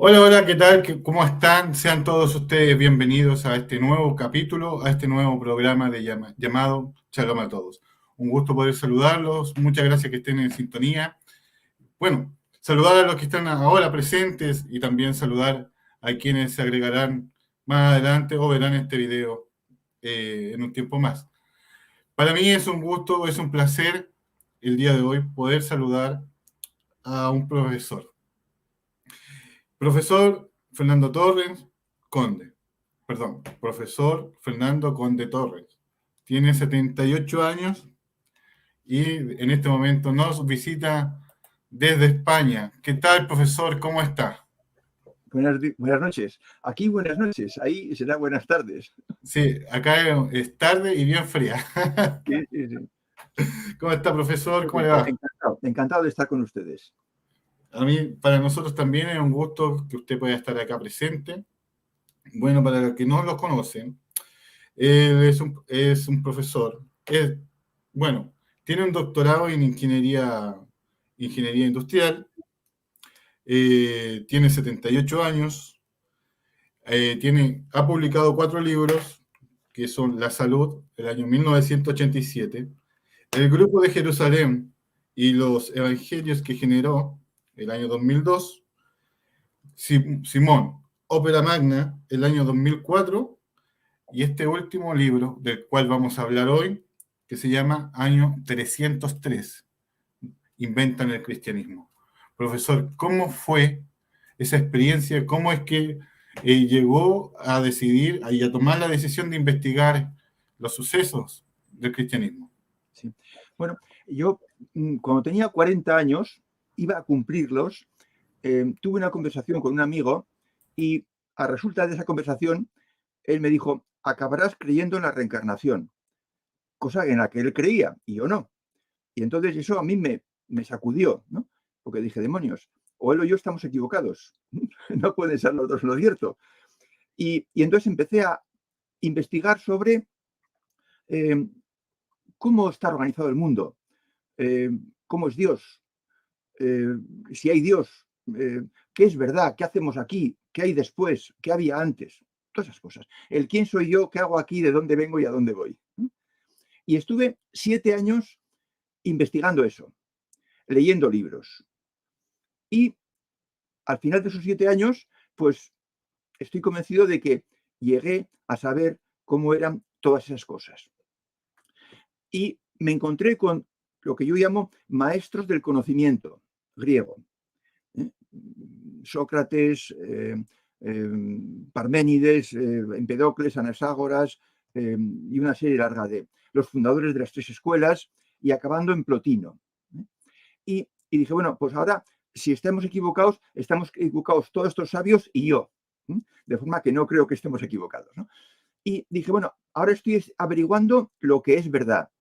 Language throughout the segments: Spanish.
Hola, hola, ¿qué tal? ¿Cómo están? Sean todos ustedes bienvenidos a este nuevo capítulo, a este nuevo programa llamado Shalom a todos. Un gusto poder saludarlos, muchas gracias que estén en sintonía. Bueno, saludar a los que están ahora presentes y también saludar a quienes se agregarán más adelante o verán este video en un tiempo más. Para mí es un gusto, es un placer el día de hoy poder saludar a un profesor. Profesor Fernando Torres Conde, perdón, profesor Fernando Conde Torres. Tiene 78 años y en este momento nos visita desde España. ¿Qué tal, profesor? ¿Cómo está? Buenas noches. Aquí buenas noches, ahí será buenas tardes. Sí, acá es tarde y bien fría. Sí, sí, sí. ¿Cómo está, profesor? ¿Cómo le Bueno, va? encantado de estar con ustedes. A mí, para nosotros también es un gusto que usted pueda estar acá presente. Bueno, para los que no lo conocen, él es un profesor. Bueno, tiene un doctorado en ingeniería industrial, tiene 78 años, ha publicado 4 libros, que son La Salud, el año 1987, El Grupo de Jerusalén y los Evangelios que generó, el año 2002, Simón, Ópera Magna, el año 2004, y este último libro del cual vamos a hablar hoy, que se llama Año 303, Inventan el Cristianismo. Profesor, ¿cómo fue esa experiencia? ¿Cómo es que llegó a decidir y a tomar la decisión de investigar los sucesos del cristianismo? Sí. Bueno, yo cuando tenía 40 años, iba a cumplirlos, tuve una conversación con un amigo y a resulta de esa conversación, él me dijo, acabarás creyendo en la reencarnación, cosa en la que él creía y yo no. Y entonces eso a mí me sacudió, ¿no? Porque dije, demonios, o él o yo estamos equivocados, no pueden ser los dos lo cierto. Y entonces empecé a investigar sobre eh, cómo está organizado el mundo, eh, cómo es Dios, eh, si hay Dios, qué es verdad, qué hacemos aquí, qué hay después, qué había antes, todas esas cosas. El quién soy yo, qué hago aquí, de dónde vengo y a dónde voy. Y estuve 7 años investigando eso, leyendo libros. Y al final de esos 7 años, pues estoy convencido de que llegué a saber cómo eran todas esas cosas. Y me encontré con lo que yo llamo maestros del conocimiento griego. ¿eh? Sócrates, Parménides, Empedocles, Anaxágoras y una serie larga de los fundadores de las tres escuelas y acabando en Plotino. ¿eh? Y dije, bueno, pues ahora, si estamos equivocados todos estos sabios y yo. De forma que no creo que estemos equivocados, ¿no? Y dije, bueno, ahora estoy averiguando lo que es verdad.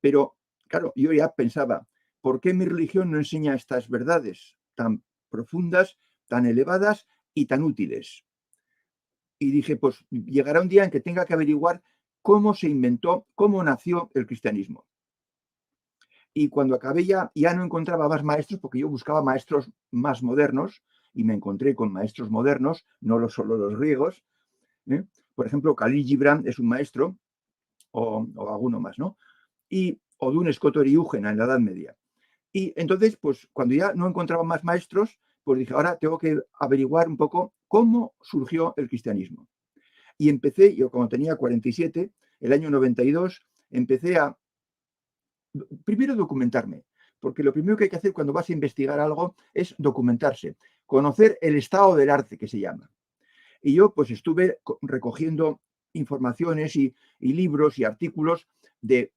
Pero, claro, yo ya pensaba, ¿por qué mi religión no enseña estas verdades tan profundas, tan elevadas y tan útiles? Y dije, pues llegará un día en que tenga que averiguar cómo se inventó, cómo nació el cristianismo. Y cuando acabé ya no encontraba más maestros porque yo buscaba maestros más modernos y me encontré con maestros modernos, no solo los griegos. ¿eh? Por ejemplo, Khalil Gibran es un maestro, o alguno más, ¿no? Y Odún Scott Oriúgena en la Edad Media. Y entonces, pues cuando ya no encontraba más maestros, pues dije, ahora tengo que averiguar un poco cómo surgió el cristianismo. Y empecé, yo cuando tenía 47, el año 92, empecé a, primero documentarme, porque lo primero que hay que hacer cuando vas a investigar algo es documentarse, conocer el estado del arte, que se llama. Y yo pues estuve recogiendo informaciones y libros y artículos de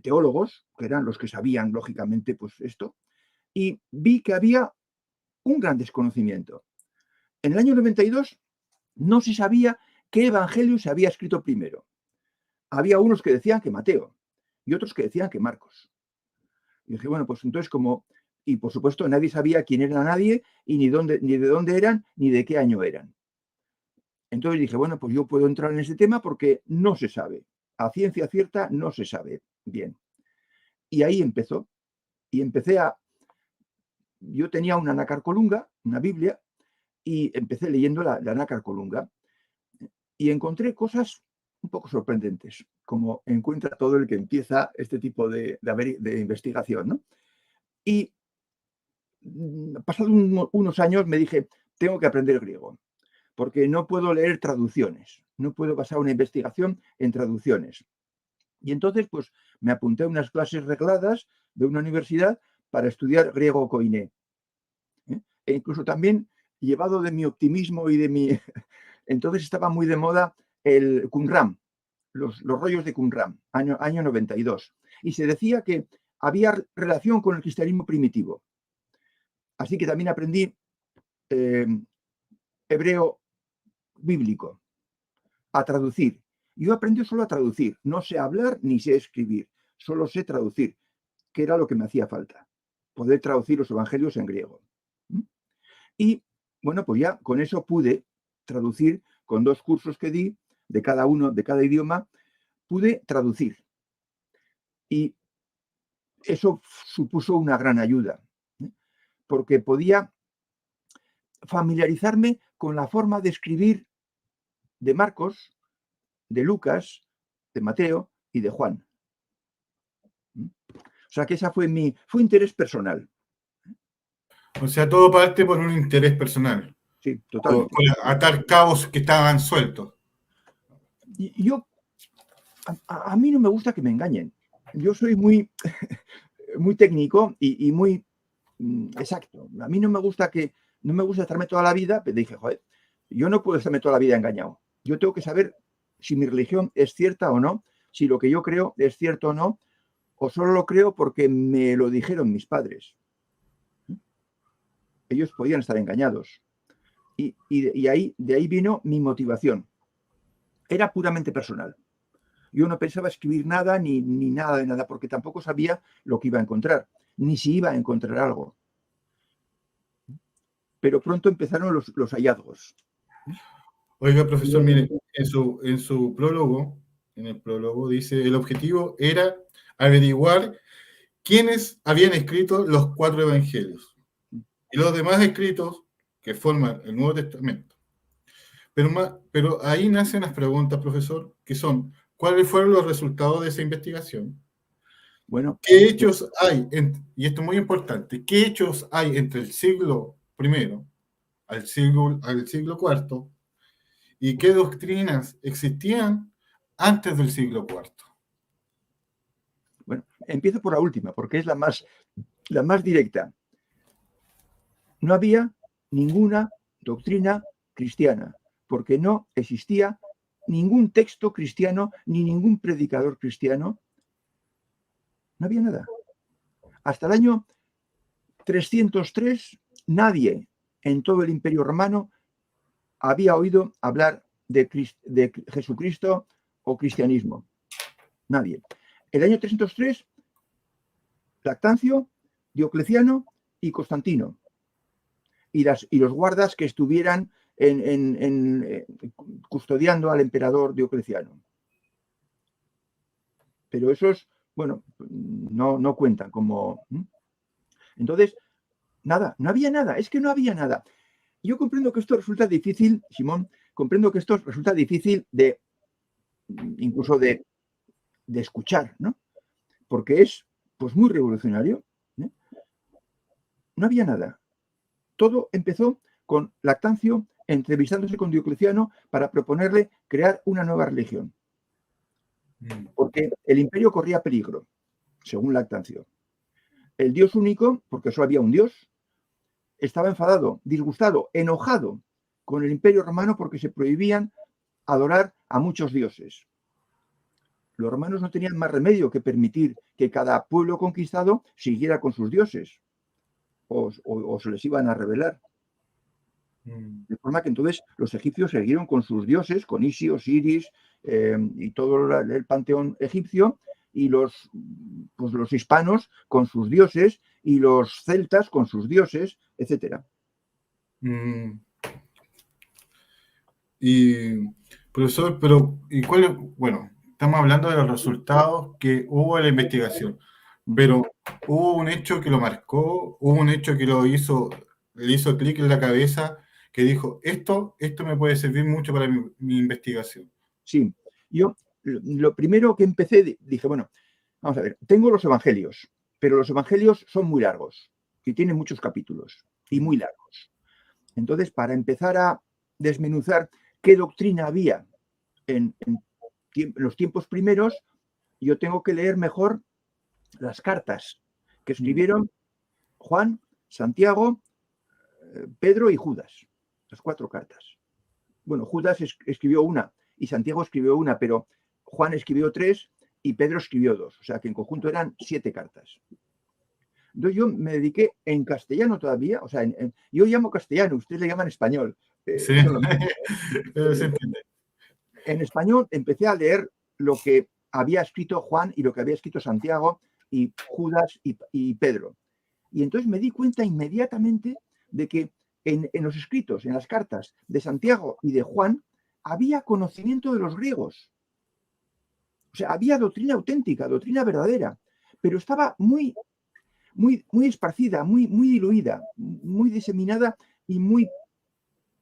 teólogos, que eran los que sabían, lógicamente, pues esto, y vi que había un gran desconocimiento. En el año 92 no se sabía qué evangelio se había escrito primero. Había unos que decían que Mateo y otros que decían que Marcos. Y dije, bueno, pues entonces como... Y por supuesto nadie sabía quién era nadie y ni de dónde eran, ni de qué año eran. Entonces dije, bueno, pues yo puedo entrar en ese tema porque no se sabe. A ciencia cierta no se sabe bien. Y ahí empezó. Y empecé a... Yo tenía una Nacar Colunga, una Biblia, y empecé leyendo la Nácar Colunga y encontré cosas un poco sorprendentes, como encuentra todo el que empieza este tipo de investigación, ¿no? Y pasados unos años me dije, tengo que aprender griego, porque no puedo leer traducciones, no puedo basar una investigación en traducciones. Y entonces, pues, me apunté a unas clases regladas de una universidad para estudiar griego koiné. E incluso también, llevado de mi optimismo y de mi... Entonces estaba muy de moda el Qumran, los rollos de Qumran, año 92. Y se decía que había relación con el cristianismo primitivo. Así que también aprendí hebreo bíblico, a traducir. Yo aprendí solo a traducir, no sé hablar ni sé escribir, solo sé traducir, que era lo que me hacía falta, poder traducir los evangelios en griego. Y bueno, pues ya con eso pude traducir, con 2 cursos que di, de cada idioma, pude traducir. Y eso supuso una gran ayuda, porque podía familiarizarme con la forma de escribir de Marcos, de Lucas, de Mateo y de Juan. O sea que esa fue interés personal. O sea, todo parte por un interés personal. Sí, totalmente. Por atar cabos que estaban sueltos. Y yo, a mí no me gusta que me engañen. Yo soy muy, muy técnico y muy exacto. A mí no me gusta estarme toda la vida, pero dije, joder, yo no puedo estarme toda la vida engañado. Yo tengo que saber si mi religión es cierta o no, si lo que yo creo es cierto o no, o solo lo creo porque me lo dijeron mis padres. Ellos podían estar engañados. Y de ahí vino mi motivación. Era puramente personal. Yo no pensaba escribir nada ni nada de nada, porque tampoco sabía lo que iba a encontrar, ni si iba a encontrar algo. Pero pronto empezaron los hallazgos. Oiga, profesor, mire, en su prólogo, en el prólogo dice, el objetivo era averiguar quiénes habían escrito los 4 evangelios y los demás escritos que forman el Nuevo Testamento. Pero ahí nacen las preguntas, profesor, que son, ¿cuáles fueron los resultados de esa investigación? Bueno, ¿Qué hechos hay, y esto es muy importante, qué hechos hay entre el siglo I al siglo IV y qué doctrinas existían antes del siglo IV? Bueno, empiezo por la última, porque es la más directa. No había ninguna doctrina cristiana, porque no existía ningún texto cristiano ni ningún predicador cristiano. No había nada. Hasta el año 303, nadie en todo el Imperio Romano había oído hablar de Jesucristo o cristianismo. Nadie. El año 303, Lactancio, Diocleciano y Constantino. Y los guardas que estuvieran custodiando al emperador Diocleciano. Pero esos, bueno, no cuentan como... Entonces, nada, no había nada, es que no había nada. Yo comprendo que esto resulta difícil, Simón, comprendo que esto resulta difícil incluso de escuchar, ¿no? Porque es, pues, muy revolucionario. No había nada. Todo empezó con Lactancio entrevistándose con Diocleciano para proponerle crear una nueva religión. Porque el imperio corría peligro, según Lactancio. El Dios único, porque solo había un Dios, estaba enfadado, disgustado, enojado con el Imperio Romano porque se prohibían adorar a muchos dioses. Los romanos no tenían más remedio que permitir que cada pueblo conquistado siguiera con sus dioses o se les iban a rebelar. De forma que entonces los egipcios siguieron con sus dioses, con Isis, Osiris y todo el panteón egipcio, y los hispanos con sus dioses, y los celtas con sus dioses, etc. Y, profesor, bueno, estamos hablando de los resultados que hubo en la investigación, pero hubo un hecho que lo marcó, hubo un hecho que le hizo clic en la cabeza, que dijo, esto me puede servir mucho para mi investigación? Sí, yo lo primero que empecé, dije, bueno, vamos a ver, tengo los evangelios, pero los evangelios son muy largos y tienen muchos capítulos y muy largos. Entonces, para empezar a desmenuzar qué doctrina había en los tiempos primeros, yo tengo que leer mejor las cartas que escribieron Juan, Santiago, Pedro y Judas, las 4 cartas. Bueno, Judas escribió una y Santiago escribió una, pero Juan escribió 3 y Pedro escribió 2, o sea que en conjunto eran 7 cartas. Entonces yo me dediqué en castellano todavía, o sea, yo llamo castellano, ustedes le llaman español. Sí, Son lo mismo. se entiende. En español empecé a leer lo que había escrito Juan y lo que había escrito Santiago y Judas y Pedro. Y entonces me di cuenta inmediatamente de que en los escritos, en las cartas de Santiago y de Juan, había conocimiento de los griegos. O sea, había doctrina auténtica, doctrina verdadera, pero estaba muy, muy, muy esparcida, muy, muy diluida, muy diseminada y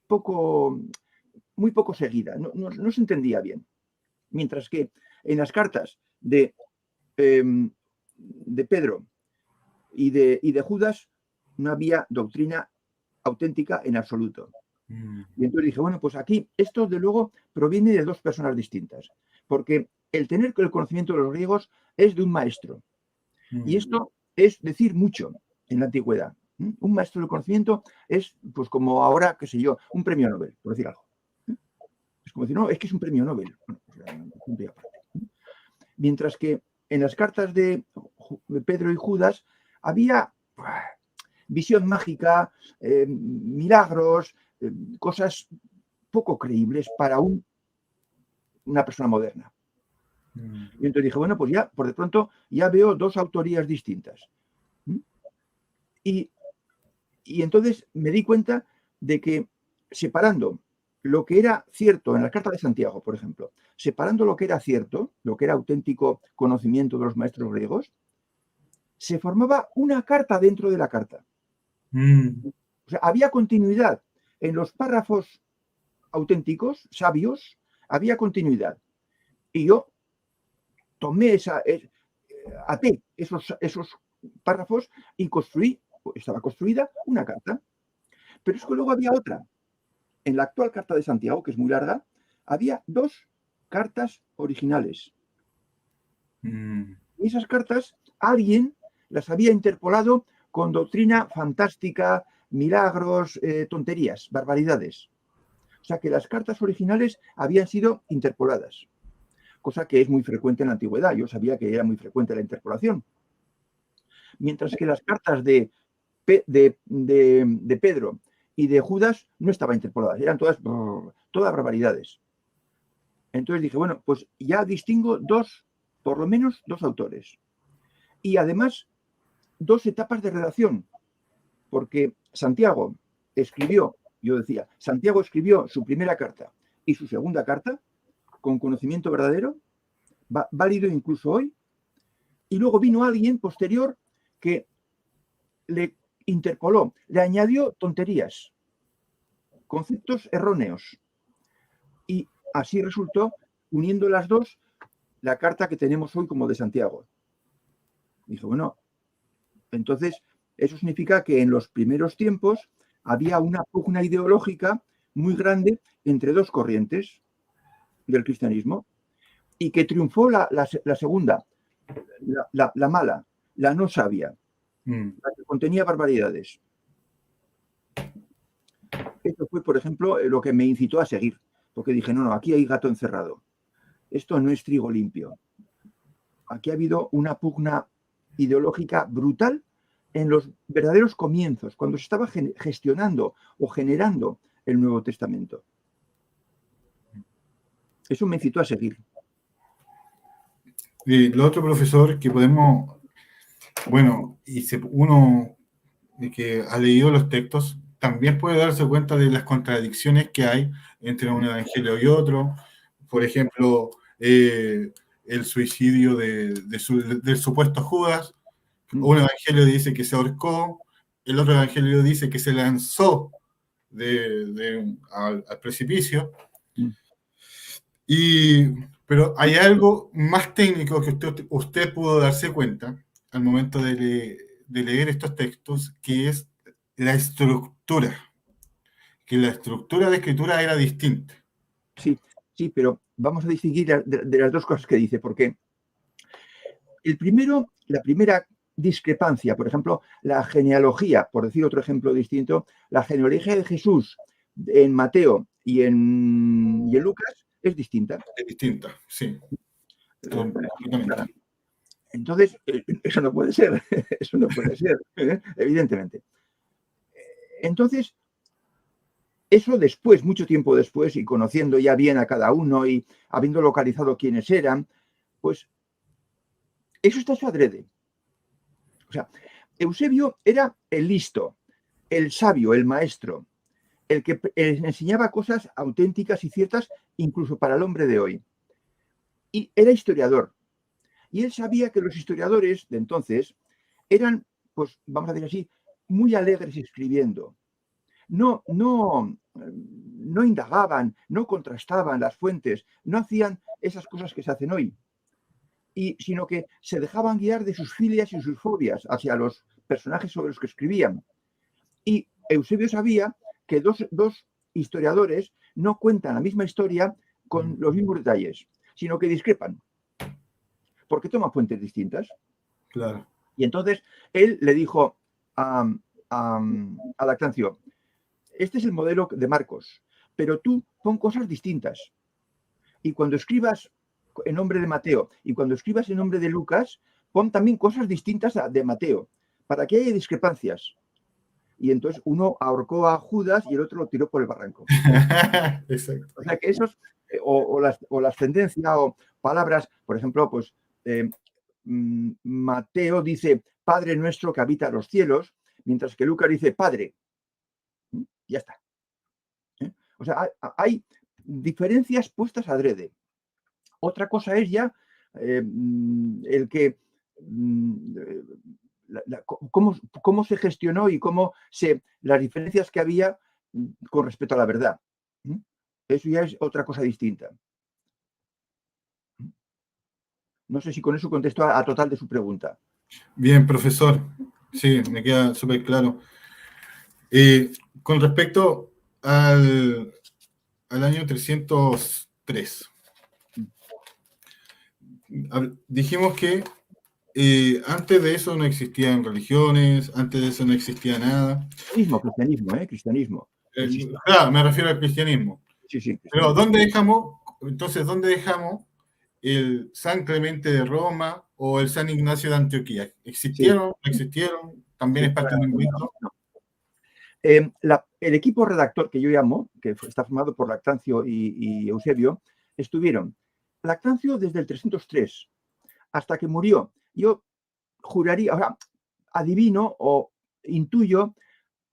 poco, muy poco seguida. No se entendía bien. Mientras que en las cartas de Pedro y de Judas no había doctrina auténtica en absoluto. Y entonces dije, bueno, pues aquí esto de luego proviene de 2 personas distintas, porque el tener el conocimiento de los griegos es de un maestro. Y esto es decir mucho en la antigüedad. Un maestro del conocimiento es, pues como ahora, qué sé yo, un premio Nobel, por decir algo. Es como decir, no, es que es un premio Nobel. Bueno, pues, mientras que en las cartas de Pedro y Judas había visión mágica, milagros, cosas poco creíbles para una persona moderna. Y entonces dije, bueno, pues ya, por de pronto, ya veo 2 autorías distintas. Y entonces me di cuenta de que separando lo que era cierto en la carta de Santiago, por ejemplo, separando lo que era cierto, lo que era auténtico conocimiento de los maestros griegos, se formaba una carta dentro de la carta. O sea, había continuidad en los párrafos auténticos, sabios, había continuidad. Y yo tomé até esos párrafos y estaba construida una carta. Pero es que luego había otra. En la actual carta de Santiago, que es muy larga, había 2 cartas originales. Y esas cartas alguien las había interpolado con doctrina fantástica, milagros, tonterías, barbaridades. O sea que las cartas originales habían sido interpoladas, cosa que es muy frecuente en la antigüedad. Yo sabía que era muy frecuente la interpolación. Mientras que las cartas de Pedro y de Judas no estaban interpoladas, eran todas barbaridades. Entonces dije, bueno, pues ya distingo por lo menos 2 autores. Y además, 2 etapas de redacción, porque Santiago escribió su primera carta y su segunda carta con conocimiento verdadero, válido incluso hoy, y luego vino alguien posterior que le interpoló, le añadió tonterías, conceptos erróneos, y así resultó, uniendo las 2, la carta que tenemos hoy como de Santiago. Dije, bueno, entonces eso significa que en los primeros tiempos había una pugna ideológica muy grande entre 2 corrientes del cristianismo y que triunfó la segunda, la mala, la no sabia, la que contenía barbaridades. Esto fue, por ejemplo, lo que me incitó a seguir, porque dije, no, aquí hay gato encerrado. Esto no es trigo limpio. Aquí ha habido una pugna ideológica brutal en los verdaderos comienzos, cuando se estaba gestionando o generando el Nuevo Testamento. Eso me incitó a seguir. Lo otro, profesor, que podemos, bueno, uno que ha leído los textos también puede darse cuenta de las contradicciones que hay entre un evangelio y otro. Por ejemplo, el suicidio del supuesto Judas. Un evangelio dice que se ahorcó, el otro evangelio dice que se lanzó al precipicio. Mm. Pero hay algo más técnico que usted pudo darse cuenta al momento de leer estos textos, que es la estructura, que la estructura de escritura era distinta. Sí, sí, pero vamos a distinguir de las dos cosas que dice, porque la primera discrepancia, por ejemplo, la genealogía, por decir otro ejemplo distinto, la genealogía de Jesús en Mateo y en Lucas es distinta. Es distinta, sí, completamente. Entonces, eso no puede ser, eso no puede ser, evidentemente. Entonces, eso después, mucho tiempo después, y conociendo ya bien a cada uno y habiendo localizado quiénes eran, pues eso está hecho adrede. O sea, Eusebio era el listo, el sabio, el maestro, el que enseñaba cosas auténticas y ciertas incluso para el hombre de hoy. Y era historiador. Y él sabía que los historiadores de entonces eran, pues vamos a decir así, muy alegres escribiendo. No indagaban, no contrastaban las fuentes, no hacían esas cosas que se hacen hoy, sino que se dejaban guiar de sus filias y sus fobias hacia los personajes sobre los que escribían. Y Eusebio sabía que dos historiadores no cuentan la misma historia con los mismos detalles, sino que discrepan, porque toman fuentes distintas. Claro. Y entonces él le dijo a Lactancio, este es el modelo de Marcos, pero tú pon cosas distintas. Y cuando escribas en nombre de Mateo y cuando escribas en nombre de Lucas, pon también cosas distintas de Mateo, para que haya discrepancias. Y entonces uno ahorcó a Judas y el otro lo tiró por el barranco. Exacto. O sea que esos, o la ascendencia o palabras, por ejemplo, pues Mateo dice Padre nuestro que habita los cielos, mientras que Lucas dice Padre. Ya está. O sea, hay diferencias puestas adrede. Otra cosa es ya el que cómo se gestionó y las diferencias que había con respecto a la verdad. Eso ya es otra cosa distinta. No sé si con eso contesto a total de su pregunta. Bien, profesor. Sí, me queda súper claro. Con respecto al año 303, dijimos que antes de eso no existían religiones, antes de eso no existía nada. Cristianismo. Claro, me refiero al cristianismo. Sí, pero ¿dónde dejamos el San Clemente de Roma o el San Ignacio de Antioquía? ¿Existieron? ¿No existieron? ¿También es parte del hinduismo? No. El equipo redactor que yo llamo, que está formado por Lactancio y Eusebio, estuvieron Lactancio desde el 303 hasta que murió. Yo juraría, o sea, adivino o intuyo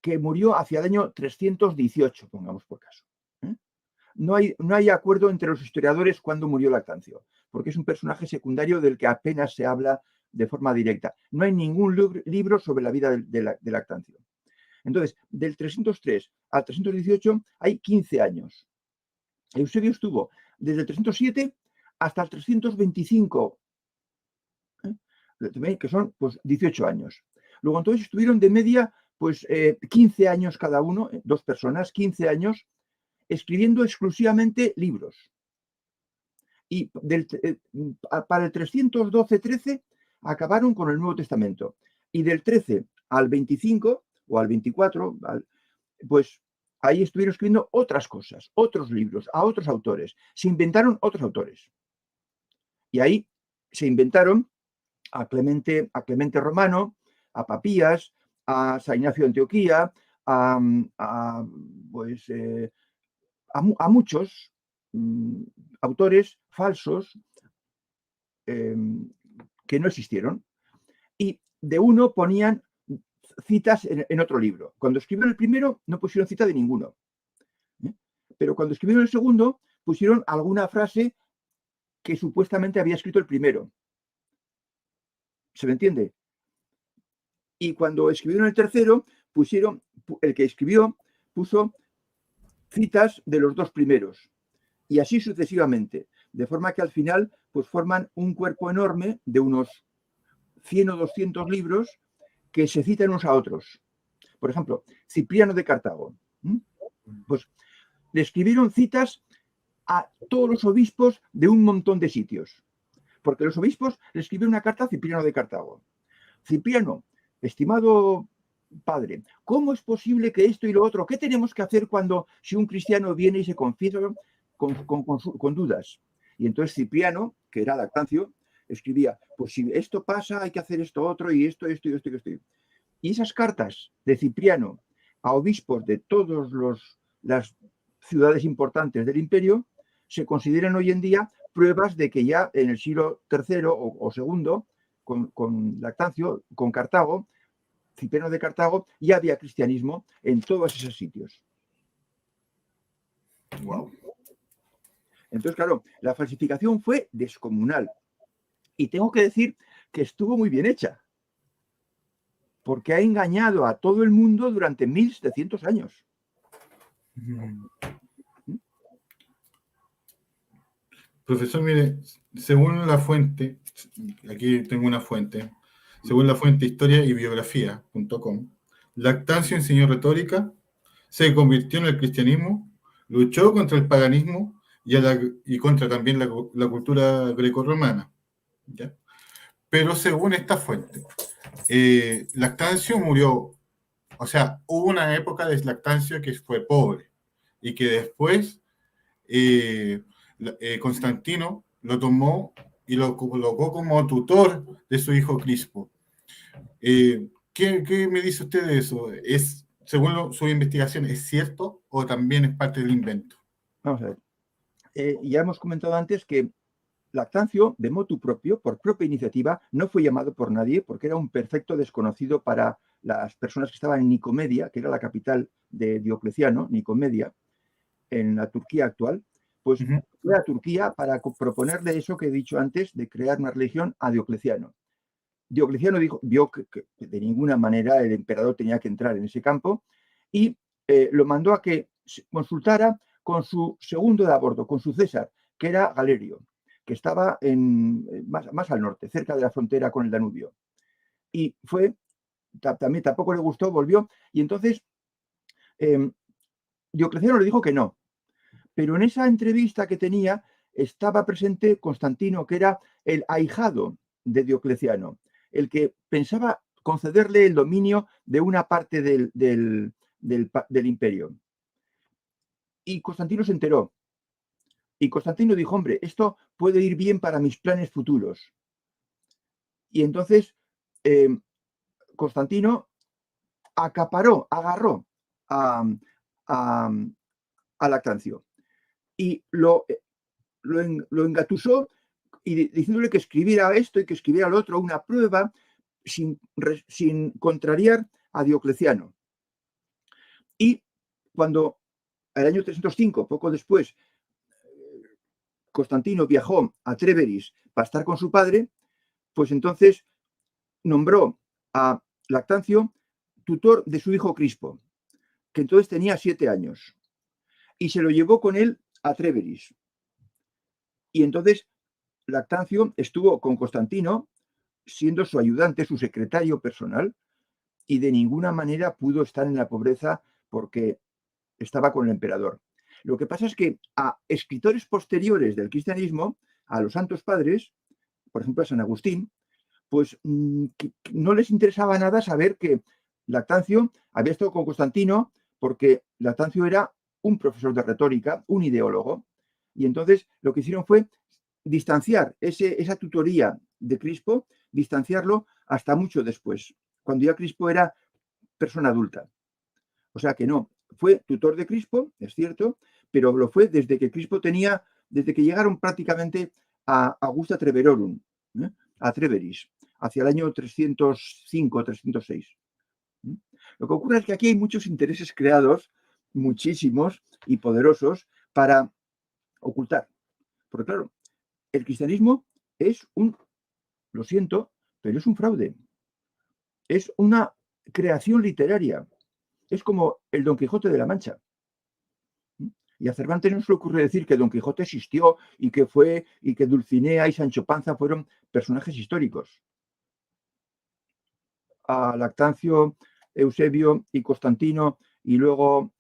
que murió hacia el año 318, pongamos por caso. No hay acuerdo entre los historiadores cuándo murió Lactancio, porque es un personaje secundario del que apenas se habla de forma directa. No hay ningún libro sobre la vida de Lactancio. Entonces, del 303 al 318 hay 15 años. Eusebio estuvo desde el 307 hasta el 325, que son pues 18 años. Luego entonces estuvieron de media pues 15 años cada uno, dos personas, 15 años, escribiendo exclusivamente libros. Y para el 312-13 acabaron con el Nuevo Testamento. Y del 13 al 25 o al 24, pues ahí estuvieron escribiendo otras cosas, otros libros, a otros autores. Se inventaron otros autores. Y ahí se inventaron a Clemente Romano, a Papías, a San Ignacio de Antioquía, a muchos autores falsos que no existieron. Y de uno ponían citas en otro libro. Cuando escribieron el primero no pusieron cita de ninguno. Pero cuando escribieron el segundo pusieron alguna frase que supuestamente había escrito el primero. ¿Se me entiende? Y cuando escribieron el tercero, el que escribió puso citas de los dos primeros, y así sucesivamente, de forma que al final pues forman un cuerpo enorme de unos 100 o 200 libros que se citan unos a otros. Por ejemplo, Cipriano de Cartago. Pues le escribieron citas a todos los obispos de un montón de sitios, porque los obispos le escribieron una carta a Cipriano de Cartago. Cipriano, estimado padre, ¿cómo es posible que esto y lo otro? ¿Qué tenemos que hacer si un cristiano viene y se confiesa con dudas? Y entonces Cipriano, que era Lactancio, escribía, pues si esto pasa, hay que hacer esto otro, y esto. Y esas cartas de Cipriano a obispos de todas las ciudades importantes del imperio se consideran hoy en día pruebas de que ya en el siglo III o II, con Lactancio, con Cartago, Cipriano de Cartago, ya había cristianismo en todos esos sitios. Wow. Entonces, claro, la falsificación fue descomunal. Y tengo que decir que estuvo muy bien hecha, porque ha engañado a todo el mundo durante 1700 años. Profesor, mire, según la fuente, aquí tengo una fuente, según la fuente historia y biografía.com, Lactancio enseñó retórica, se convirtió en el cristianismo, luchó contra el paganismo y contra también la cultura grecorromana. ¿Ya? Pero según esta fuente, Lactancio murió, o sea, hubo una época de Lactancio que fue pobre y que después Constantino lo tomó y lo colocó como tutor de su hijo Crispo. ¿Qué me dice usted de eso? Según su investigación, ¿es cierto o también es parte del invento? Vamos a ver. Ya hemos comentado antes que Lactancio, de motu propio, por propia iniciativa, no fue llamado por nadie porque era un perfecto desconocido para las personas que estaban en Nicomedia, que era la capital de Diocleciano, Nicomedia, en la Turquía actual. Pues fue a Turquía para proponerle eso que he dicho antes, de crear una religión a Diocleciano. Diocleciano vio que de ninguna manera el emperador tenía que entrar en ese campo y lo mandó a que consultara con su segundo de a bordo, con su César, que era Galerio, que estaba más al norte, cerca de la frontera con el Danubio. Y también tampoco le gustó, volvió, y entonces Diocleciano le dijo que no. Pero en esa entrevista que tenía estaba presente Constantino, que era el ahijado de Diocleciano, el que pensaba concederle el dominio de una parte del imperio. Y Constantino se enteró. Y Constantino dijo, hombre, esto puede ir bien para mis planes futuros. Y entonces Constantino agarró a Lactancio y lo engatusó y diciéndole que escribiera esto y que escribiera lo otro, una prueba sin contrariar a Diocleciano. Y cuando el año 305, poco después, Constantino viajó a Tréveris para estar con su padre, pues entonces nombró a Lactancio tutor de su hijo Crispo, que entonces tenía 7 años, y se lo llevó con él a Tréveris. Y entonces Lactancio estuvo con Constantino siendo su ayudante, su secretario personal, y de ninguna manera pudo estar en la pobreza porque estaba con el emperador. Lo que pasa es que a escritores posteriores del cristianismo, a los santos padres, por ejemplo a San Agustín, pues no les interesaba nada saber que Lactancio había estado con Constantino porque Lactancio era un profesor de retórica, un ideólogo, y entonces lo que hicieron fue distanciar esa tutoría de Crispo, distanciarlo hasta mucho después, cuando ya Crispo era persona adulta. O sea que no, fue tutor de Crispo, es cierto, pero lo fue desde que llegaron prácticamente a Augusta Treverorum, a Treveris, hacia el año 305, 306. Lo que ocurre es que aquí hay muchos intereses creados, muchísimos y poderosos, para ocultar. Porque claro, el cristianismo lo siento, pero es un fraude. Es una creación literaria. Es como el Don Quijote de la Mancha. Y a Cervantes no se le ocurre decir que Don Quijote existió y que Dulcinea y Sancho Panza fueron personajes históricos. A Lactancio, Eusebio y Constantino, y luego,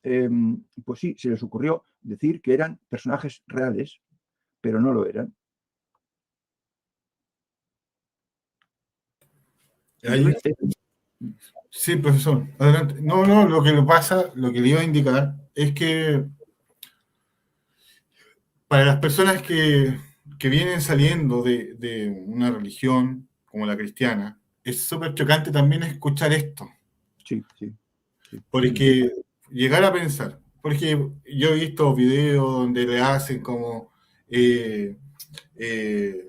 pues sí, se les ocurrió decir que eran personajes reales, pero no lo eran. Entonces, Sí, profesor, adelante. No, lo que le pasa, lo que le iba a indicar es que para las personas que vienen saliendo de una religión como la cristiana, es súper chocante también escuchar esto, sí, sí, sí. porque llegar a pensar, porque yo he visto videos donde le hacen eh, eh,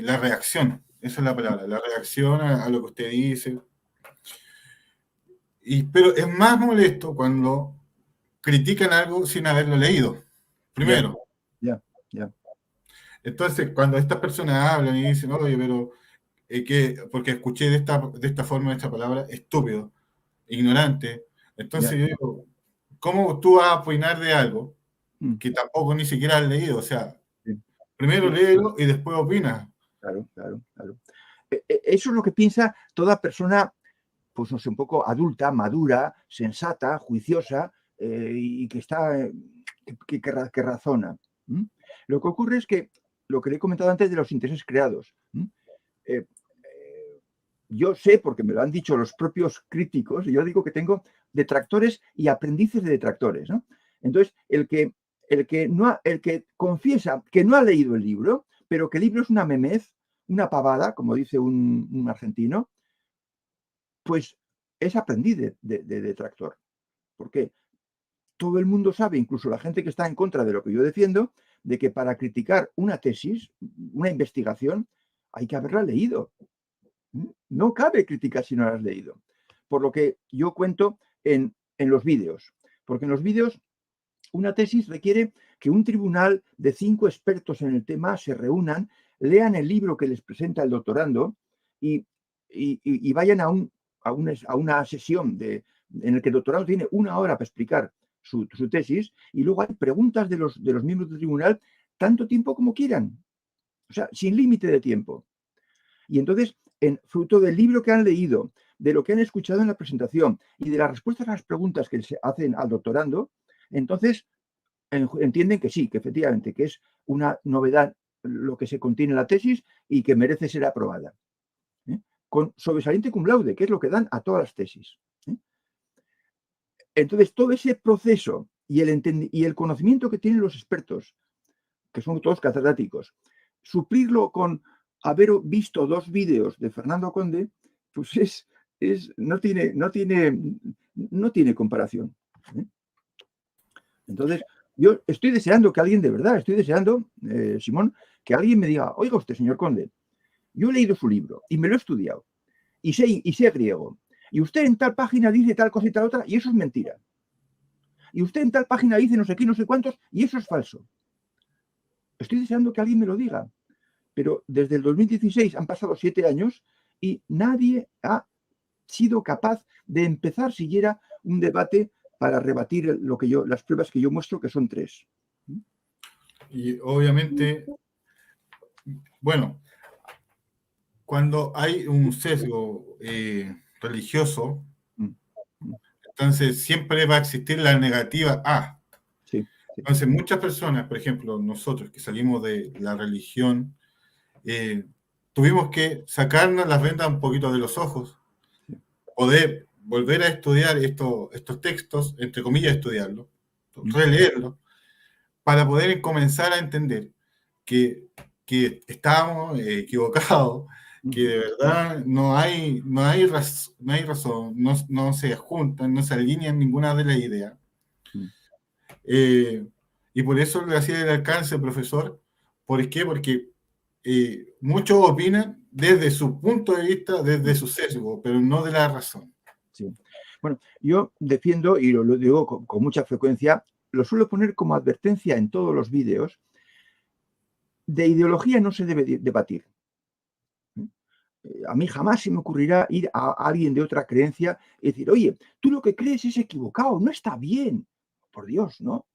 la reacción, esa es la palabra, la reacción a lo que usted dice. Pero es más molesto cuando critican algo sin haberlo leído, Ya, primero. ya, ya, Entonces, cuando estas personas hablan y dicen, oye, pero porque escuché de esta forma esta palabra, estúpido, ignorante, ya. entonces yo digo, ¿cómo tú vas a opinar de algo Mm, que tampoco ni siquiera has leído? O sea, sí, primero sí, léelo y después opinas. claro, claro, claro. Eso es lo que piensa toda persona, pues no sé, un poco adulta, madura, sensata, juiciosa, y que está, que razona. ¿Mm? Lo que ocurre es que, lo que le he comentado antes de los intereses creados, eh, yo sé, porque me lo han dicho los propios críticos, y yo digo que tengo detractores y aprendices de detractores, ¿no? Entonces, el que confiesa que no ha leído el libro, pero que el libro es una memez, una pavada, como dice un argentino, pues es aprendiz de detractor. Porque todo el mundo sabe, incluso la gente que está en contra de lo que yo defiendo, de que para criticar una tesis, una investigación, hay que haberla leído. No cabe criticar si no la has leído. Por lo que yo cuento en los vídeos. Porque en los vídeos una tesis requiere que un tribunal de 5 expertos en el tema se reúnan, lean el libro que les presenta el doctorando y vayan a una sesión en la que el doctorando tiene 1 hora para explicar su tesis y luego hay preguntas de los miembros del tribunal tanto tiempo como quieran. O sea, sin límite de tiempo. Y entonces, fruto del libro que han leído, de lo que han escuchado en la presentación y de las respuestas a las preguntas que se hacen al doctorando, entonces entienden que sí, que efectivamente, que es una novedad lo que se contiene en la tesis y que merece ser aprobada. Con sobresaliente cum laude, que es lo que dan a todas las tesis. Entonces, todo ese proceso y el conocimiento que tienen los expertos, que son todos catedráticos, suplirlo con haber visto 2 vídeos de Fernando Conde, pues no tiene comparación. Entonces, yo estoy deseando que alguien, de verdad, estoy deseando, Simón, que alguien me diga, oiga usted, señor Conde, yo he leído su libro y me lo he estudiado y sé griego, y usted en tal página dice tal cosa y tal otra, y eso es mentira. Y usted en tal página dice no sé qué, no sé cuántos, y eso es falso. Estoy deseando que alguien me lo diga. Pero desde el 2016 han pasado 7 años y nadie ha sido capaz de empezar siquiera un debate para rebatir las pruebas que yo muestro, que son 3. Y obviamente, bueno, cuando hay un sesgo religioso, Mm, mm, entonces siempre va a existir la negativa A. Sí, sí. Entonces, muchas personas, por ejemplo, nosotros que salimos de la religión, tuvimos que sacarnos las vendas un poquito de los ojos, Sí. poder volver a estudiar estos textos, entre comillas, estudiarlos, Mm, releerlos, para poder comenzar a entender que estábamos equivocados, que ujú, de verdad no hay razón, no se juntan, no se alinean ninguna de las ideas. mm. Y por eso le hacía el alcance, profesor. ¿Por qué? Porque muchos opinan desde su punto de vista, desde su sesgo, pero no de la razón. Sí. Bueno, yo defiendo, y lo digo con mucha frecuencia, lo suelo poner como advertencia en todos los vídeos, de ideología no se debe debatir. A mí jamás se me ocurrirá ir a alguien de otra creencia y decir, oye, tú lo que crees es equivocado, no está bien. Por Dios, ¿no?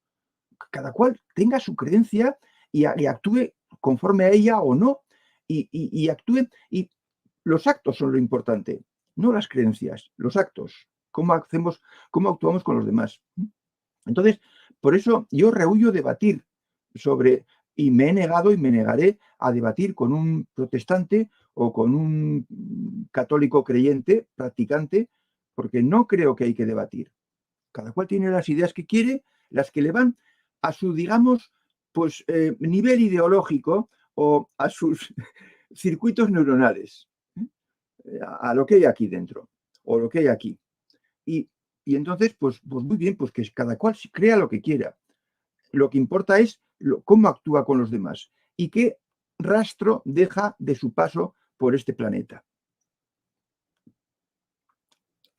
cada cual tenga su creencia y actúe conforme a ella o no, y actúe, y los actos son lo importante, no las creencias, los actos, cómo actuamos con los demás. Entonces, por eso yo rehuyo debatir sobre, y me he negado y me negaré a debatir con un protestante o con un católico creyente, practicante, porque no creo que hay que debatir. Cada cual tiene las ideas que quiere, las que le van a su, digamos, pues nivel ideológico o a sus circuitos neuronales, a lo que hay aquí dentro o lo que hay aquí. Y entonces, pues muy bien, pues que cada cual crea lo que quiera. Lo que importa es cómo actúa con los demás y qué rastro deja de su paso por este planeta.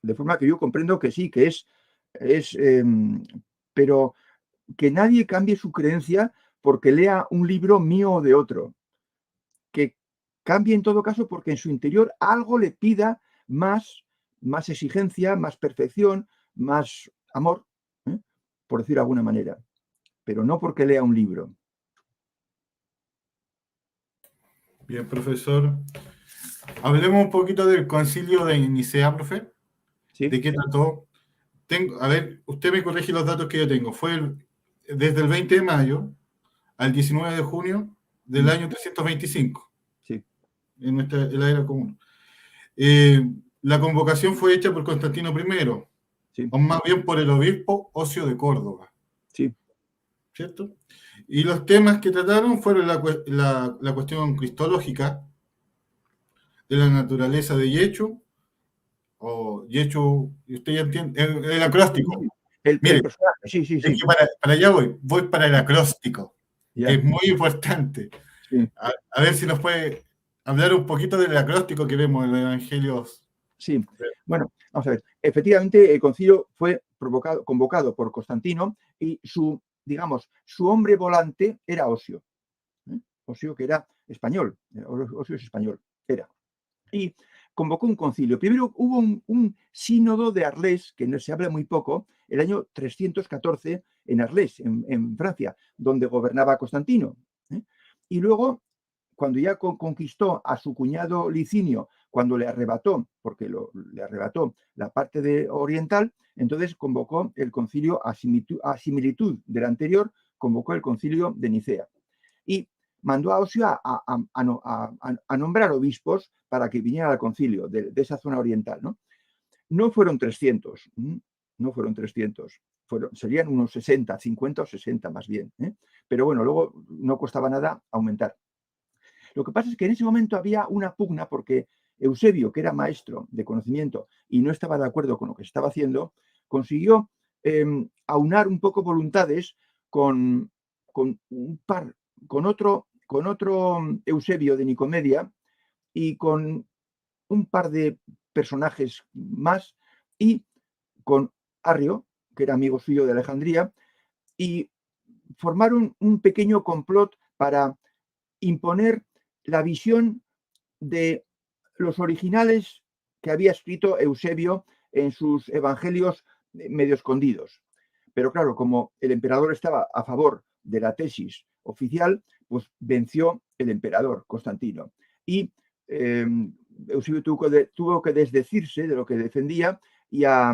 De forma que yo comprendo que sí, que pero que nadie cambie su creencia porque lea un libro mío o de otro. Que cambie en todo caso porque en su interior algo le pida más exigencia, más perfección, más amor, ¿eh? Por decir de alguna manera, pero no porque lea un libro. Bien, profesor. Hablemos un poquito del concilio de Nicea, profe. ¿Sí? ¿De qué trató? A ver, usted me corrige los datos que yo tengo. Fue desde el 20 de mayo al 19 de junio del año 325, Sí. en la era común. La convocación fue hecha por Constantino I, Sí. o más bien por el obispo Ocio de Córdoba. Sí. ¿Cierto? Y los temas que trataron fueron la cuestión cristológica de la naturaleza de Yechu, o Yechu, y usted ya entiende, el acróstico. El Mire, personaje, sí. es que para allá voy para el acróstico, que Ya. es muy importante. Sí. A ver si nos puede hablar un poquito del acróstico que vemos en los evangelios. Sí. Bueno, vamos a ver. Efectivamente, el concilio fue convocado por Constantino y su hombre volante era Osio. Osio, que era español. Osio es español. Era. Y convocó un concilio. Primero hubo un sínodo de Arles, que no se habla muy poco, el año 314 en Arles, en Francia, donde gobernaba Constantino. Y luego, cuando ya conquistó a su cuñado Licinio, cuando le arrebató, porque le arrebató la parte oriental, entonces convocó el concilio a similitud del anterior, convocó el concilio de Nicea. Y mandó a Osio a nombrar obispos para que vinieran al concilio de esa zona oriental. No fueron 300, no fueron 300, serían unos 60, 50 o 60 más bien. Pero bueno, luego no costaba nada aumentar. Lo que pasa es que en ese momento había una pugna porque Eusebio, que era maestro de conocimiento y no estaba de acuerdo con lo que estaba haciendo, consiguió aunar un poco voluntades con otro Eusebio de Nicomedia y con un par de personajes más y con Arrio, que era amigo suyo de Alejandría, y formaron un pequeño complot para imponer la visión de los originales que había escrito Eusebio en sus evangelios medio escondidos. Pero claro, como el emperador estaba a favor de la tesis oficial, pues venció el emperador Constantino. Y Eusebio tuvo que desdecirse de lo que defendía y a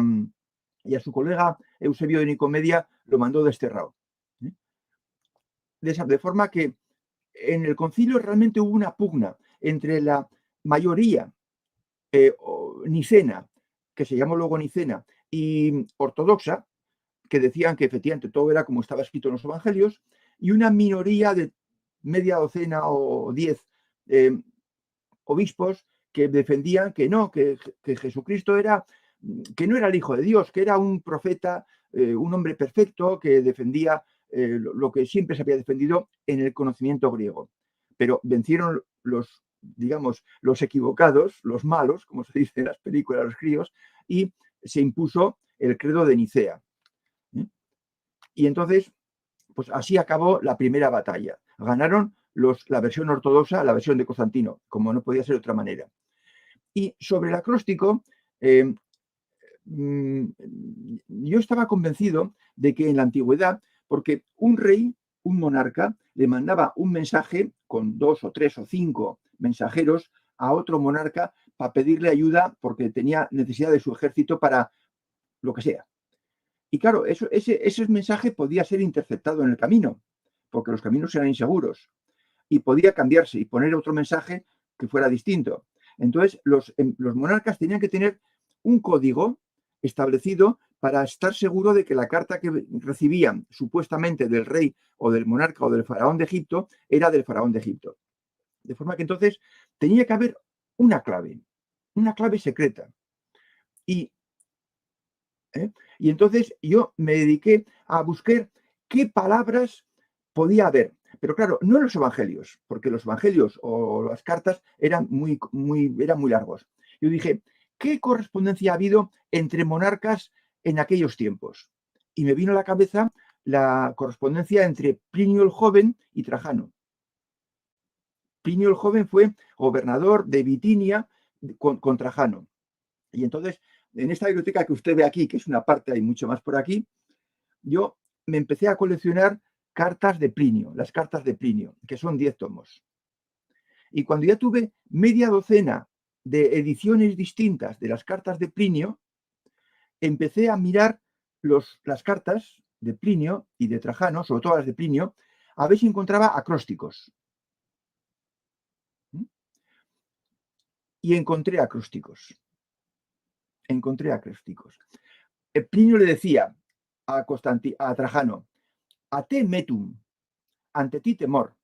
su colega Eusebio de Nicomedia lo mandó desterrado. De forma que en el concilio realmente hubo una pugna entre la mayoría nicena, que se llamó luego nicena, y ortodoxa, que decían que efectivamente todo era como estaba escrito en los evangelios, y una minoría de media docena o 10 obispos que defendían que no, que Jesucristo que no era el Hijo de Dios, que era un profeta, un hombre perfecto que defendía lo que siempre se había defendido en el conocimiento griego. Pero vencieron los equivocados, los malos, como se dice en las películas, los críos, y se impuso el credo de Nicea. Y entonces, pues así acabó la primera batalla. Ganaron la versión ortodoxa, la versión de Constantino, como no podía ser de otra manera. Y sobre el acróstico, yo estaba convencido de que en la antigüedad porque un rey, un monarca, le mandaba un mensaje con 2 o 3 o 5 mensajeros a otro monarca para pedirle ayuda porque tenía necesidad de su ejército para lo que sea. Y claro, ese mensaje podía ser interceptado en el camino, porque los caminos eran inseguros, y podía cambiarse y poner otro mensaje que fuera distinto. Entonces, los monarcas tenían que tener un código establecido para estar seguro de que la carta que recibían supuestamente del rey o del monarca o del faraón de Egipto era del faraón de Egipto. De forma que entonces tenía que haber una clave secreta. Y, y entonces yo me dediqué a buscar qué palabras podía haber. Pero claro, no en los evangelios, porque los evangelios o las cartas eran muy largos. Yo dije, ¿qué correspondencia ha habido entre monarcas en aquellos tiempos? Y me vino a la cabeza la correspondencia entre Plinio el Joven y Trajano. Plinio el Joven fue gobernador de Bitinia con Trajano. Y entonces, en esta biblioteca que usted ve aquí, que es una parte, hay mucho más por aquí, yo me empecé a coleccionar cartas de Plinio, las cartas de Plinio, que son 10 tomos. Y cuando ya tuve media docena de ediciones distintas de las cartas de Plinio, empecé a mirar las cartas de Plinio y de Trajano, sobre todo las de Plinio, a ver si encontraba acrósticos. Y encontré acrósticos. Plinio le decía a Trajano, a te metum, ante ti temor.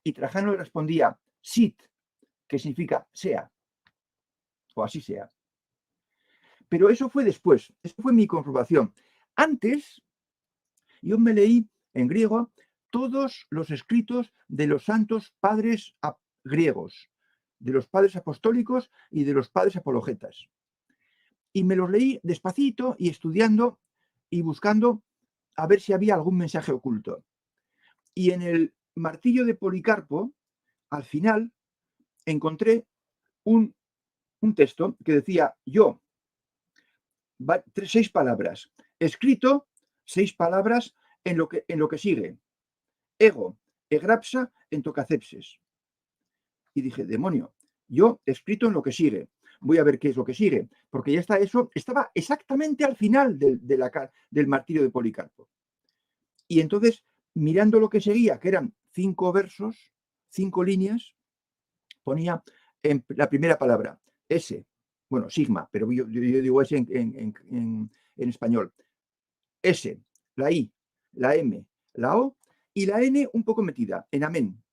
Y Trajano le respondía, sit, que significa sea, o así sea. Pero eso fue después, eso fue mi comprobación. Antes, yo me leí en griego todos los escritos de los santos padres griegos, de los padres apostólicos y de los padres apologetas. Y me los leí despacito y estudiando y buscando a ver si había algún mensaje oculto. Y en el martillo de Policarpo, al final, encontré un texto que decía, yo, 6 palabras, escrito 6 palabras en lo que sigue, ego, egrapsa, entocacepses. Y dije, demonio, yo escrito en lo que sigue, voy a ver qué es lo que sigue, porque ya está eso, estaba exactamente al final del martirio de Policarpo. Y entonces, mirando lo que seguía, que eran 5 versos, 5 líneas, ponía en la primera palabra, S, bueno, sigma, pero yo digo S en español, S, la I, la M, la O y la N un poco metida, en amén.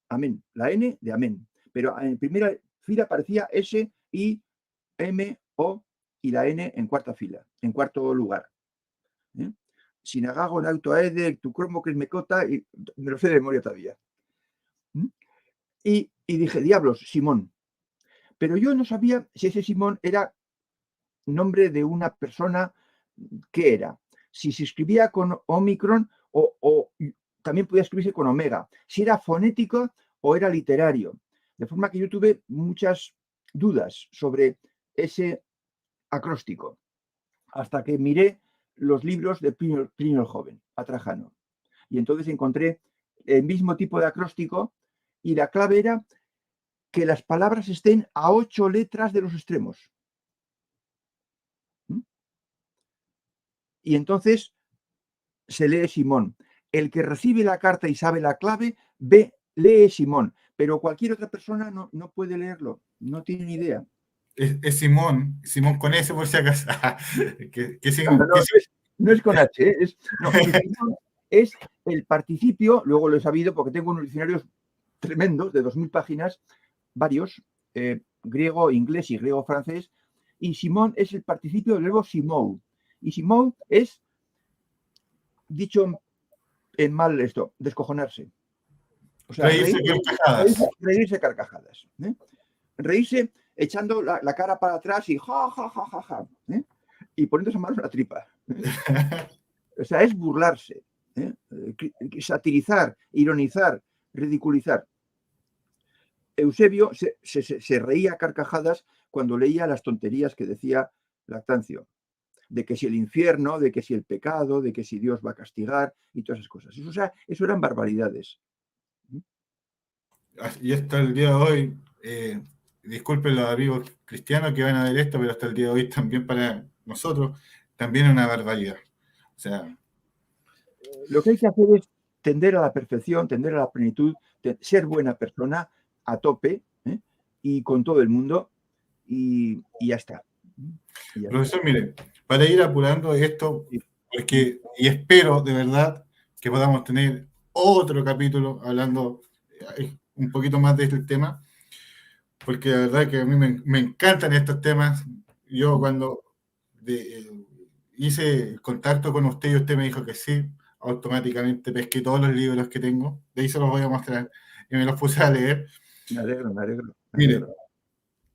Amén, la N de amén. Pero en primera fila aparecía S, I, M, O y la N en cuarta fila, en cuarto lugar. Sinagago, Nauto Aede, tu cromo que es mecota, y me lo sé de memoria todavía. Y dije, diablos, Simón. Pero yo no sabía si ese Simón era nombre de una persona, ¿qué era? Si se escribía con Omicron o también podía escribirse con Omega. Si era fonético o era literario. De forma que yo tuve muchas dudas sobre ese acróstico. Hasta que miré los libros de Plinio el Joven, a Trajano. Y entonces encontré el mismo tipo de acróstico y la clave era que las palabras estén a 8 letras de los extremos. Y entonces se lee Simón. El que recibe la carta y sabe la clave, lee Simón. Pero cualquier otra persona no puede leerlo, no tiene ni idea. Es Simón con S por si acaso. No es con H, y Simón es el participio, luego lo he sabido porque tengo unos diccionarios tremendos de 2000 páginas, varios, griego, inglés y griego, francés, y Simón es el participio del verbo simou. Y simou es, dicho en mal esto, descojonarse. O sea, reírse carcajadas. Reírse echando la cara para atrás y ja, ja, ja, ja, ja. Y poniéndose manos en la tripa. O sea, es burlarse, satirizar, ironizar, ridiculizar. Eusebio se reía a carcajadas cuando leía las tonterías que decía Lactancio. de que si el infierno, de que si el pecado, de que si Dios va a castigar y todas esas cosas. Eso eran barbaridades. Y hasta el día de hoy, disculpen los amigos cristianos que van a ver esto, pero hasta el día de hoy también para nosotros, también es una barbaridad. O sea, Lo que hay que hacer es tender a la perfección, tender a la plenitud, ser buena persona a tope, y con todo el mundo, y ya está. Y ya está. profesor, mire, para ir apurando esto, Sí. porque, y espero de verdad que podamos tener otro capítulo hablando un poquito más de este tema, porque la verdad que a mí me encantan estos temas. Yo cuando hice contacto con usted y usted me dijo que sí, automáticamente pesqué todos los libros que tengo, de ahí se los voy a mostrar y me los puse a leer. Me alegro, me alegro. Mire,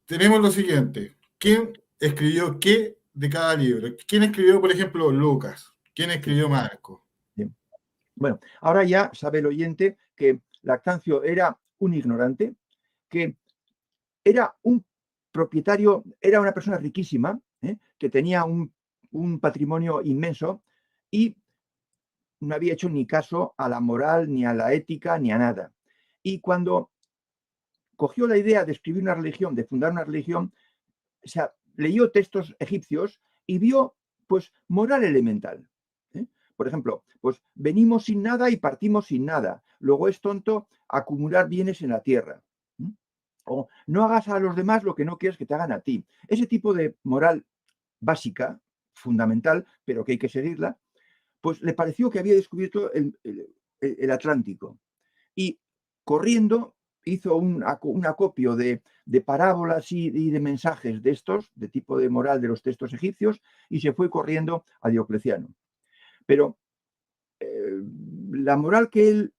tenemos lo siguiente, ¿quién escribió qué de cada libro? ¿Quién escribió, por ejemplo, Lucas? ¿Quién escribió Marco? Bien. Bueno, ahora ya sabe el oyente que Lactancio era un ignorante, que era un propietario, era una persona riquísima, que tenía un patrimonio inmenso y no había hecho ni caso a la moral, ni a la ética, ni a nada. Y cuando cogió la idea de escribir una religión, de fundar una religión, o sea, leyó textos egipcios y vio, pues, moral elemental. Por ejemplo, pues venimos sin nada y partimos sin nada. Luego es tonto acumular bienes en la tierra. O no hagas a los demás lo que no quieres que te hagan a ti. Ese tipo de moral básica, fundamental, pero que hay que seguirla, pues le pareció que había descubierto el Atlántico. Y corriendo hizo un acopio de parábolas y de mensajes de estos, de tipo de moral de los textos egipcios, y se fue corriendo a Diocleciano. Pero la moral que él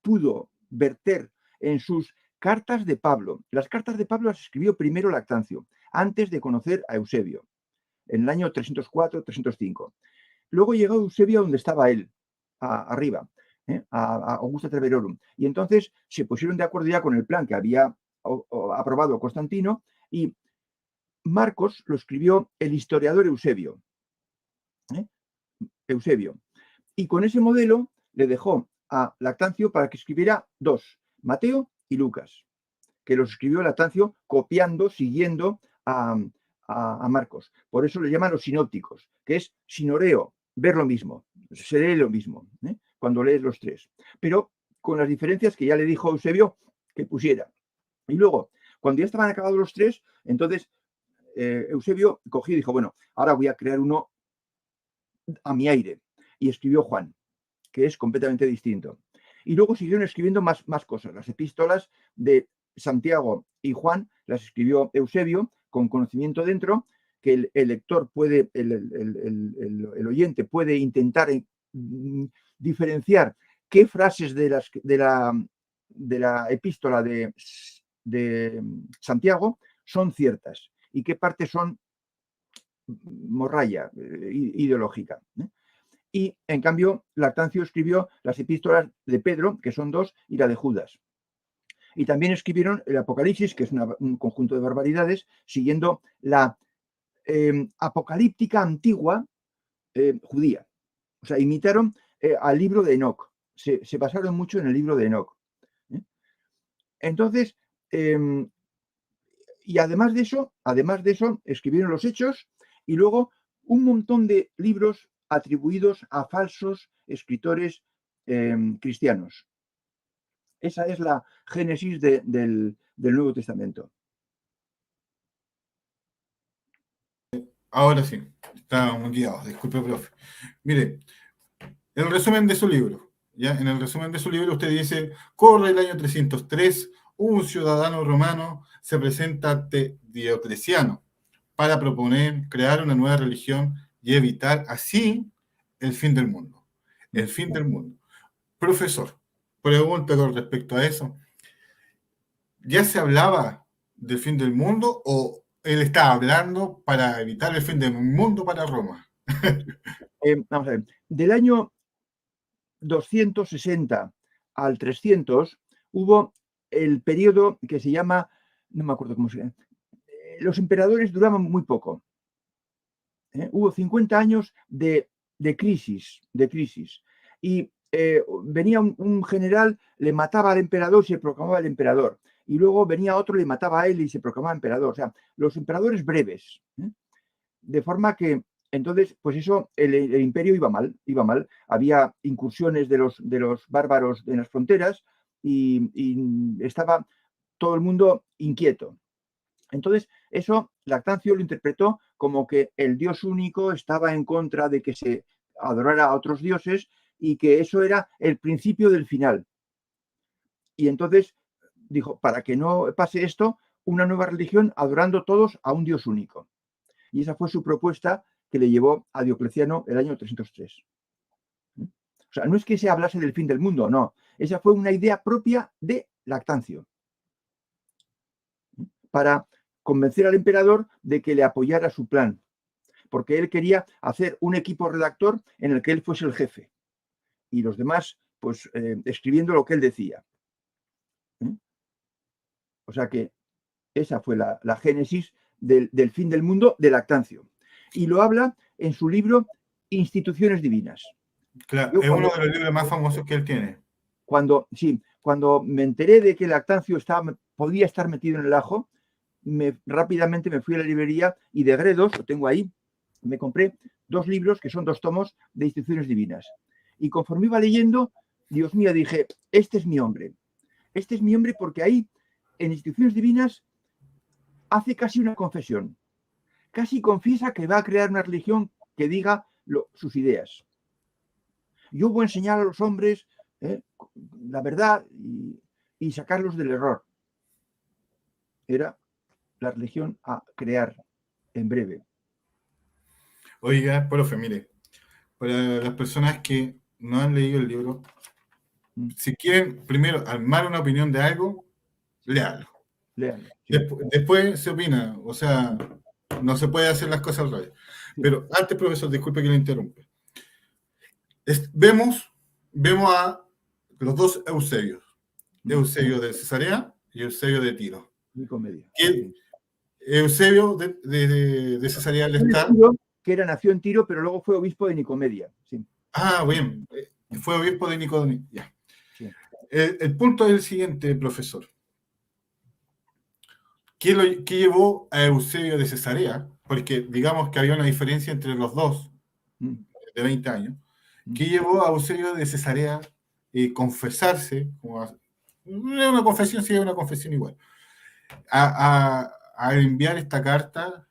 pudo verter en sus cartas de Pablo, las cartas de Pablo las escribió primero Lactancio, antes de conocer a Eusebio, en el año 304, 305. Luego llegó Eusebio donde estaba él, arriba, a Augusta Treverorum. Y entonces se pusieron de acuerdo ya con el plan que había aprobado Constantino, y Marcos lo escribió el historiador Eusebio. Eusebio. Y con ese modelo le dejó a Lactancio para que escribiera dos, Mateo y Lucas, que los escribió Lactancio copiando, siguiendo a Marcos. Por eso le llaman los sinópticos, que es sinoreo, ver lo mismo, se lee lo mismo, cuando lees los tres. Pero con las diferencias que ya le dijo Eusebio que pusiera. Y luego, cuando ya estaban acabados los tres, entonces Eusebio cogió y dijo, bueno, ahora voy a crear uno a mi aire. Y escribió Juan, que es completamente distinto. Y luego siguieron escribiendo más cosas. Las epístolas de Santiago y Juan las escribió Eusebio, con conocimiento dentro, que el lector puede, el oyente puede intentar diferenciar qué frases de la epístola de Santiago son ciertas y qué partes son morralla ideológica. Y en cambio, Lactancio escribió las epístolas de Pedro, que son dos, y la de Judas. Y también escribieron el Apocalipsis, que es un conjunto de barbaridades, siguiendo la apocalíptica antigua judía. O sea, imitaron al libro de Enoc. Se basaron mucho en el libro de Enoc. Entonces, y además de eso, escribieron los Hechos y luego un montón de libros atribuidos a falsos escritores cristianos. Esa es la génesis del Nuevo Testamento. Ahora sí, estábamos guiados, disculpe, profe. Mire, el resumen de su libro, ¿ya? En el resumen de su libro usted dice, corre el año 303, un ciudadano romano se presenta ante Diocleciano para proponer crear una nueva religión y evitar así el fin del mundo. El fin del mundo. Profesor, pregunta con respecto a eso. ¿Ya se hablaba del fin del mundo o él estaba hablando para evitar el fin del mundo para Roma? Vamos a ver, del año 260 al 300 hubo el periodo que se llama, no me acuerdo cómo se llama, los emperadores duraban muy poco. Hubo 50 años de crisis. Y venía un general, le mataba al emperador y se proclamaba el emperador. Y luego venía otro, le mataba a él y se proclamaba emperador. O sea, los emperadores breves. De forma que entonces, pues eso, el imperio iba mal. Había incursiones de los bárbaros en las fronteras y estaba todo el mundo inquieto. Entonces, eso Lactancio lo interpretó como que el Dios único estaba en contra de que se adorara a otros dioses y que eso era el principio del final. Y entonces dijo, para que no pase esto, una nueva religión adorando todos a un Dios único. Y esa fue su propuesta que le llevó a Diocleciano el año 303. O sea, no es que se hablase del fin del mundo, no. Esa fue una idea propia de Lactancio. Para convencer al emperador de que le apoyara su plan, porque él quería hacer un equipo redactor en el que él fuese el jefe y los demás, pues, escribiendo lo que él decía. O sea que esa fue la génesis del fin del mundo de Lactancio. Y lo habla en su libro Instituciones Divinas. Claro, es uno de los libros más famosos que él tiene. Cuando me enteré de que Lactancio podía estar metido en el ajo, rápidamente me fui a la librería y de Gredos, lo tengo ahí, me compré 2 libros que son 2 tomos de Instituciones Divinas. Y conforme iba leyendo, Dios mío, dije, este es mi hombre. Este es mi hombre porque ahí, en Instituciones Divinas, hace casi una confesión. Casi confiesa que va a crear una religión que diga sus ideas. Yo voy a enseñar a los hombres la verdad y sacarlos del error. Era la religión a crear en breve. Oiga, profe, mire, para las personas que no han leído el libro, si quieren primero armar una opinión de algo, léalo. Léanlo. Sí. Después se opina, o sea, no se puede hacer las cosas al revés. Sí. Pero antes, profesor, disculpe que le interrumpe. Vemos a los 2 Eusebios. Eusebio de Cesarea y Eusebio de Tiro. Nicomedia. Eusebio de Cesarea le está... Que nació en Tiro, pero luego fue obispo de Nicomedia. Sí. Ah, bien. Fue obispo de Nicomedia. Ya. Sí. El punto es el siguiente, profesor. ¿Qué llevó a Eusebio de Cesarea? Porque digamos que había una diferencia entre los dos, de 20 años. ¿Qué llevó a Eusebio de Cesarea confesarse? No es una confesión, sí es una confesión igual. A enviar esta carta.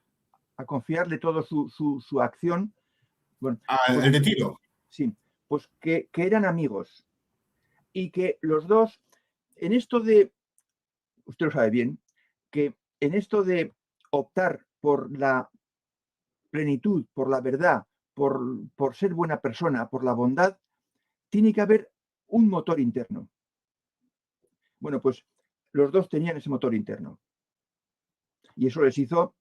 A confiarle toda su acción. Bueno, el de Tiro. Sí, pues que eran amigos. Y que los dos, en esto de, usted lo sabe bien, que en esto de optar por la plenitud, por la verdad, por ser buena persona, por la bondad, tiene que haber un motor interno. Bueno, pues los dos tenían ese motor interno. Y eso les hizo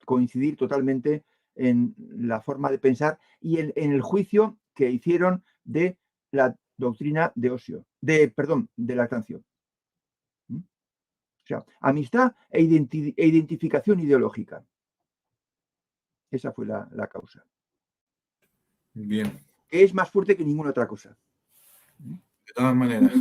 coincidir totalmente en la forma de pensar y en el juicio que hicieron de la doctrina de Lactancio. O sea, amistad e identificación ideológica. Esa fue la causa. Bien. Que es más fuerte que ninguna otra cosa. De todas maneras,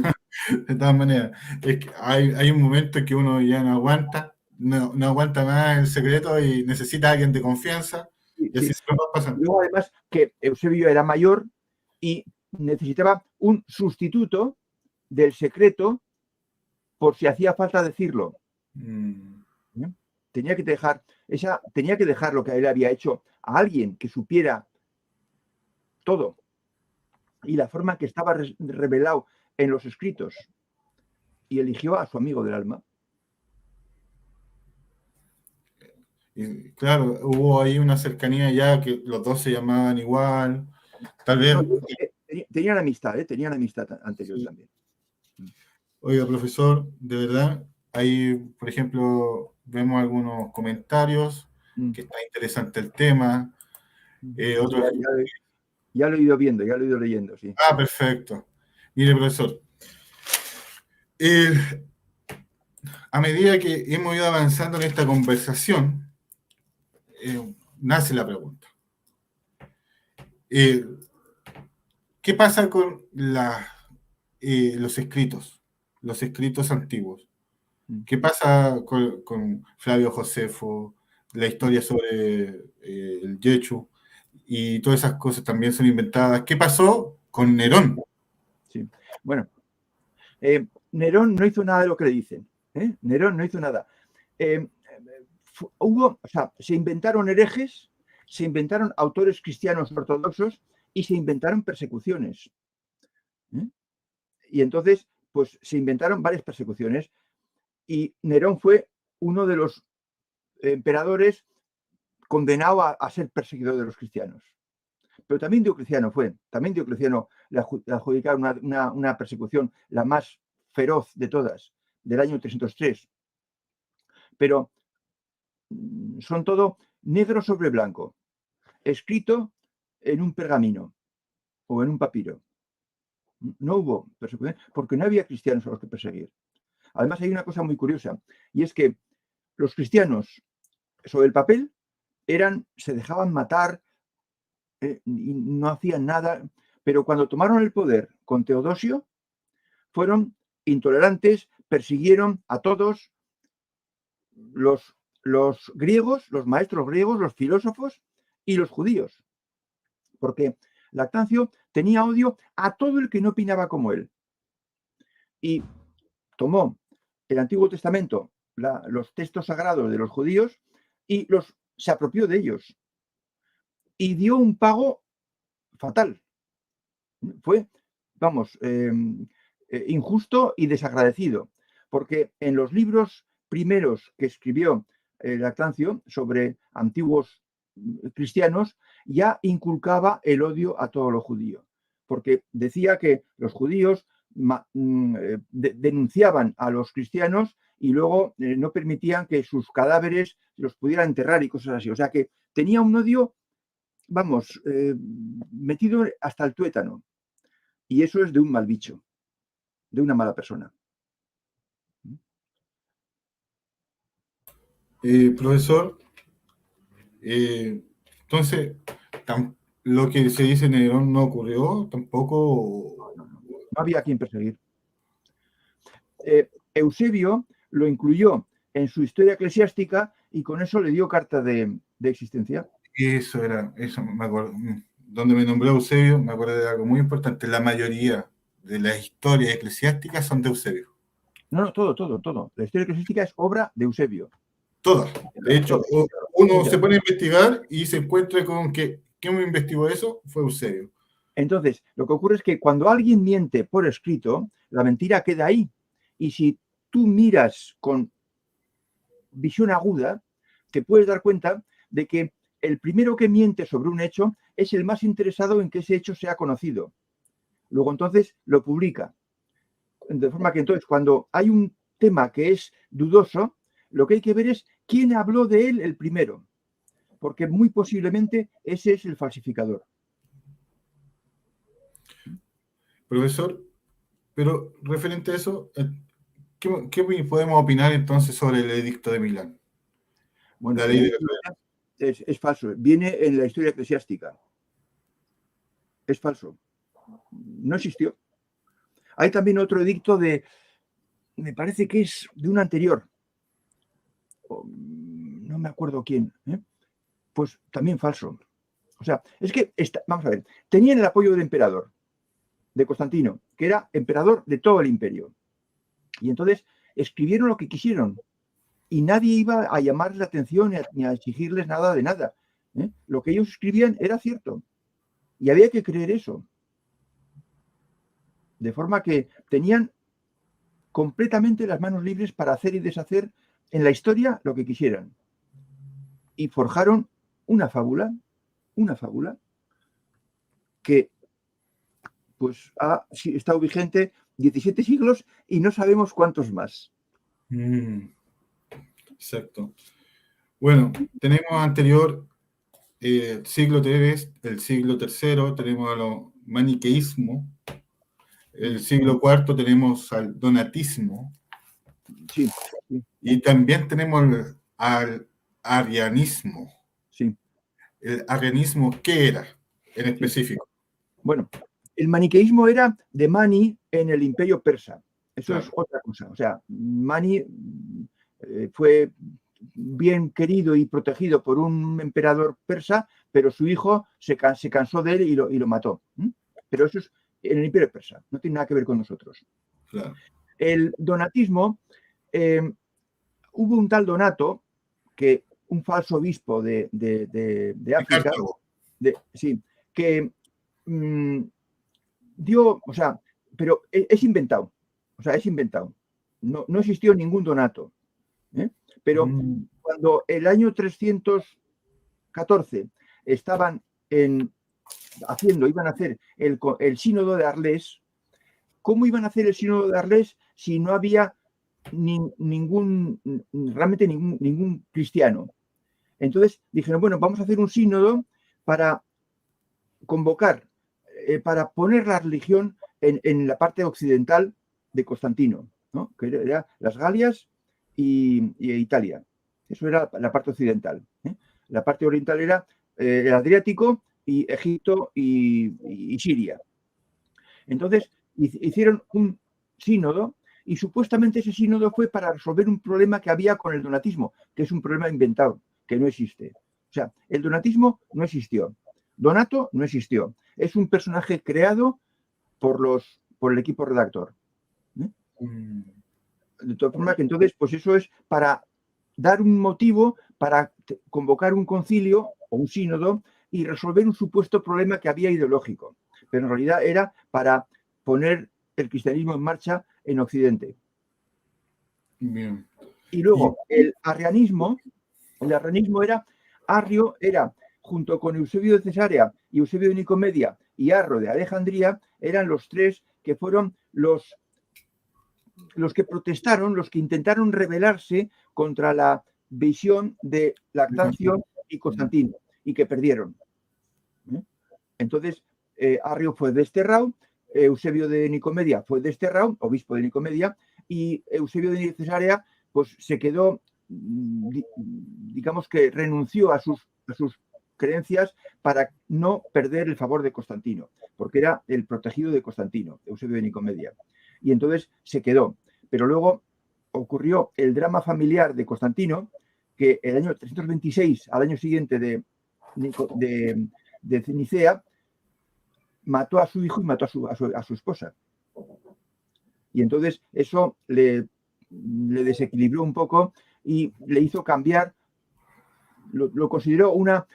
es que hay un momento en que uno ya no aguanta, no aguanta más el secreto y necesita a alguien de confianza. Sí, y así se lo va pasando. Luego, además, que Eusebio era mayor y necesitaba un sustituto del secreto por si hacía falta decirlo. Tenía que dejar lo que él había hecho a alguien que supiera todo y la forma que estaba revelado en los escritos, y eligió a su amigo del alma. Y claro, hubo ahí una cercanía ya que los dos se llamaban igual, tal vez... Tenían amistad anterior también. Oiga, profesor, de verdad, ahí, por ejemplo, vemos algunos comentarios, que está interesante el tema. Ya lo he ido viendo, ya lo he ido leyendo, sí. Ah, perfecto. Mire, profesor, a medida que hemos ido avanzando en esta conversación, nace la pregunta. ¿Qué pasa con los escritos antiguos? ¿Qué pasa con Flavio Josefo, la historia sobre el Yechu y todas esas cosas también son inventadas? ¿Qué pasó con Nerón? Sí. Bueno, Nerón no hizo nada de lo que le dicen. Nerón no hizo nada. Se inventaron herejes, se inventaron autores cristianos ortodoxos y se inventaron persecuciones. Y entonces, pues se inventaron varias persecuciones y Nerón fue uno de los emperadores condenado a ser perseguidor de los cristianos. Pero también Diocleciano le adjudicaron una persecución, la más feroz de todas, del año 303. Pero son todo negro sobre blanco, escrito en un pergamino o en un papiro. No hubo persecución porque no había cristianos a los que perseguir. Además, hay una cosa muy curiosa, y es que los cristianos, sobre el papel, se dejaban matar, y no hacían nada, pero cuando tomaron el poder con Teodosio, fueron intolerantes, persiguieron a todos los griegos, los maestros griegos, los filósofos y los judíos, porque Lactancio tenía odio a todo el que no opinaba como él. Y tomó el Antiguo Testamento, los textos sagrados de los judíos, y se apropió de ellos. Y dio un pago fatal. Fue, injusto y desagradecido, porque en los libros primeros que escribió Lactancio sobre antiguos cristianos, ya inculcaba el odio a todo lo judío, porque decía que los judíos denunciaban a los cristianos y luego no permitían que sus cadáveres los pudieran enterrar y cosas así. O sea que tenía un odio, metido hasta el tuétano. Y eso es de un mal bicho, de una mala persona. Profesor, entonces, lo que se dice en Nerón no ocurrió tampoco. No había a quien perseguir. Eusebio lo incluyó en su historia eclesiástica y con eso le dio carta de existencia. Eso me acuerdo. Donde me nombró Eusebio, me acuerdo de algo muy importante. La mayoría de las historias eclesiásticas son de Eusebio. No, todo. La historia eclesiástica es obra de Eusebio. Todas. De hecho, uno se pone a investigar y se encuentra con que ¿quién me investigó eso? Fue Eusebio. Entonces, lo que ocurre es que cuando alguien miente por escrito, la mentira queda ahí. Y si tú miras con visión aguda, te puedes dar cuenta de que el primero que miente sobre un hecho es el más interesado en que ese hecho sea conocido. Luego entonces lo publica. De forma que entonces cuando hay un tema que es dudoso, lo que hay que ver es quién habló de él el primero, porque muy posiblemente ese es el falsificador. Profesor, pero referente a eso, ¿qué podemos opinar entonces sobre el edicto de Milán? Bueno, La ley de la es falso, viene en la historia eclesiástica. Es falso. No existió. Hay también otro edicto me parece que es de un anterior. No me acuerdo quién. Pues también falso. O sea, es que, vamos a ver, tenían el apoyo del emperador, de Constantino, que era emperador de todo el imperio. Y entonces escribieron lo que quisieron. Y nadie iba a llamarles la atención ni a exigirles nada de nada. Lo que ellos escribían era cierto. Y había que creer eso. De forma que tenían completamente las manos libres para hacer y deshacer en la historia lo que quisieran. Y forjaron una fábula que pues ha estado vigente 17 siglos y no sabemos cuántos más. Exacto. Bueno, tenemos anterior siglo III, el siglo III, tenemos a los maniqueísmo, el siglo IV tenemos al donatismo, Sí. Y también tenemos al arianismo. Sí. el arrianismo, ¿qué era en Sí. específico? Bueno, el maniqueísmo era de Mani en el Imperio Persa. Eso Claro. es otra cosa. O sea, Mani fue bien querido y protegido por un emperador persa, pero su hijo se cansó de él y lo mató. Pero eso es en el Imperio Persa, no tiene nada que ver con nosotros. Claro. El donatismo, hubo un tal Donato, que un falso obispo de África, sí, que dio, o sea, pero es inventado, o sea, es inventado. No existió ningún Donato. Pero cuando el año 314 estaban iban a hacer el sínodo de Arles, ¿cómo iban a hacer el sínodo de Arles si no había realmente ningún cristiano? Entonces dijeron, bueno, vamos a hacer un sínodo para convocar, para poner la religión en la parte occidental de Constantino, ¿no? Que era las Galias y Italia. Eso era la parte occidental. La parte oriental era el Adriático y Egipto y Siria. Entonces hicieron un sínodo y supuestamente ese sínodo fue para resolver un problema que había con el donatismo, que es un problema inventado, que no existe. O sea, el donatismo no existió. Donato no existió. Es un personaje creado por el equipo redactor. De todas formas, que entonces, pues eso es para dar un motivo para convocar un concilio o un sínodo y resolver un supuesto problema que había ideológico. Pero en realidad era para poner el cristianismo en marcha en Occidente. Bien. Y luego, el arrianismo Arrio era, junto con Eusebio de Cesarea y Eusebio de Nicomedia y Arro de Alejandría, eran los tres que fueron los que protestaron, los que intentaron rebelarse contra la visión de Lactancio y Constantino y que perdieron. Entonces, Arrio fue desterrado, Eusebio de Nicomedia fue desterrado, obispo de Nicomedia, y Eusebio de Cesarea pues se quedó, digamos que renunció a sus creencias para no perder el favor de Constantino, porque era el protegido de Constantino, Eusebio de Nicomedia. Y entonces se quedó. Pero luego ocurrió el drama familiar de Constantino, que el año 326, al año siguiente de Nicea, mató a su hijo y mató a su esposa. Y entonces eso le desequilibró un poco y le hizo cambiar, lo consideró una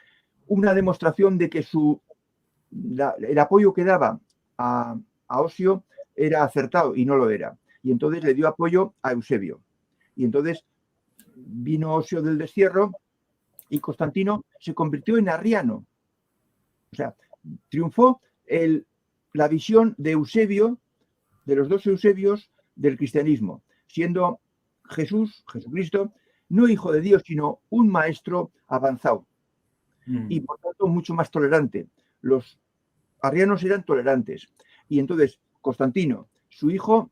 demostración de que el apoyo que daba a Osio era acertado y no lo era. Y entonces le dio apoyo a Eusebio. Y entonces vino Osio del destierro y Constantino se convirtió en arriano. O sea, triunfó la visión de Eusebio, de los dos Eusebios del cristianismo, siendo Jesucristo, no hijo de Dios, sino un maestro avanzado y por tanto mucho más tolerante. Los arrianos eran tolerantes. Y entonces Constantino, su hijo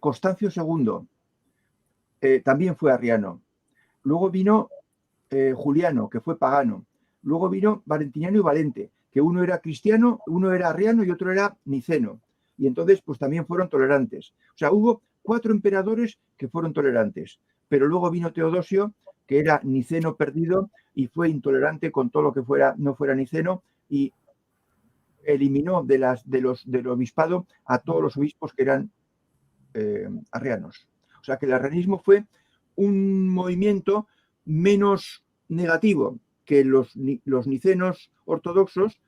Constancio II, también fue arriano. Luego vino Juliano, que fue pagano. Luego vino Valentiniano y Valente, que uno era cristiano, uno era arriano y otro era niceno. Y entonces, pues también fueron tolerantes. O sea, hubo 4 emperadores que fueron tolerantes. Pero luego vino Teodosio, que era niceno perdido y fue intolerante con todo lo que no fuera niceno y eliminó del obispado a todos los obispos que eran arrianos. O sea que el arrianismo fue un movimiento menos negativo que los nicenos ortodoxos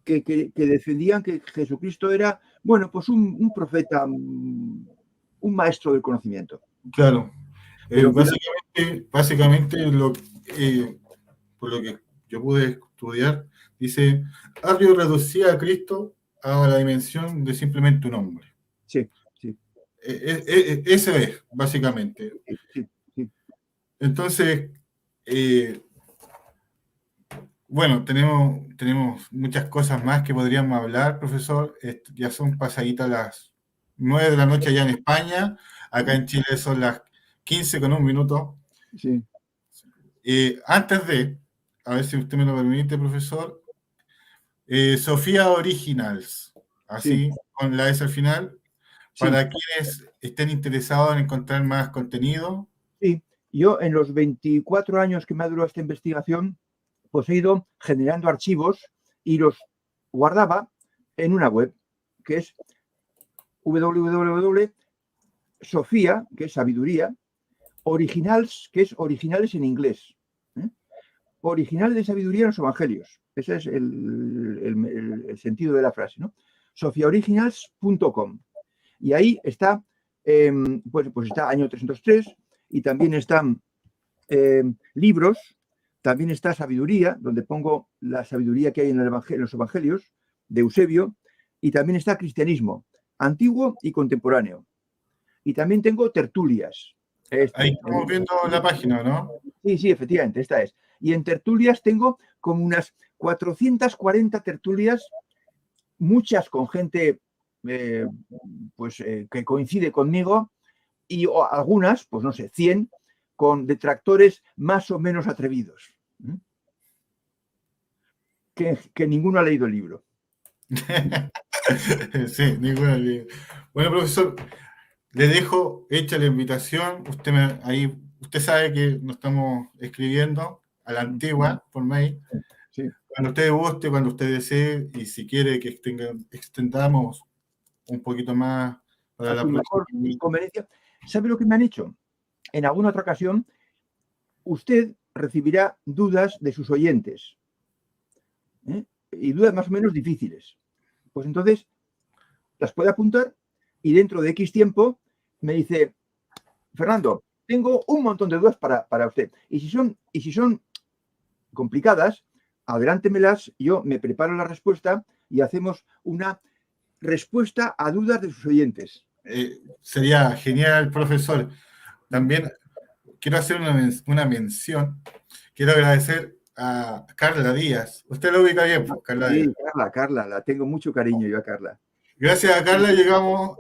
que defendían que Jesucristo era, bueno, pues un profeta, un maestro del conocimiento. Claro. Pero Básicamente por lo que yo pude estudiar, dice, Arrio reducía a Cristo a la dimensión de simplemente un hombre. Sí, sí. Ese es, básicamente. Sí, sí. Entonces, bueno, tenemos muchas cosas más que podríamos hablar, profesor. Ya son pasaditas las 9 de la noche allá en España. Acá en Chile son las 15 con un minuto. Sí. Antes de a ver si usted me lo permite, profesor. Sofía Originals, Sí, así, con la S al final, sí, para quienes estén interesados en encontrar más contenido. sí. Yo en los 24 años que me ha durado esta investigación, pues he ido generando archivos y los guardaba en una web que es www.sofía, que es sabiduría, originals, que es originales en inglés. ¿Eh? Originales de sabiduría en los evangelios. Ese es el sentido de la frase, ¿no? sofiaoriginals.com. Y ahí está, pues está año 303 y también están libros, también está sabiduría, donde pongo la sabiduría que hay en los evangelios de Eusebio, y también está cristianismo, antiguo y contemporáneo. Y también tengo tertulias. Ahí estamos viendo la página, ¿no? Sí, sí, efectivamente, esta es. Y en tertulias tengo como unas 440 tertulias, muchas con gente que coincide conmigo y algunas, pues no sé, 100 con detractores más o menos atrevidos, que ninguno ha leído el libro. Sí, ninguna. Bueno, profesor, le dejo hecha la invitación. Usted sabe que nos estamos escribiendo a la antigua por mail. Sí. Cuando usted guste, cuando usted desee, y si quiere que extendamos un poquito más para A la su próxima. mejor conveniencia. ¿Sabe lo que me han hecho? En alguna otra ocasión, usted recibirá dudas de sus oyentes, ¿eh? Y dudas más o menos difíciles. Pues entonces las puede apuntar y dentro de X tiempo me dice, Fernando, tengo un montón de dudas para usted. Y si son complicadas, adelántemelas, yo me preparo la respuesta y hacemos una respuesta a dudas de sus oyentes. Sería genial, profesor. También quiero hacer una mención. Quiero agradecer a Carla Díaz. Usted lo ubica bien, pues, Carla Díaz. Sí, Carla, la tengo mucho cariño yo a Carla. Gracias a Carla llegamos,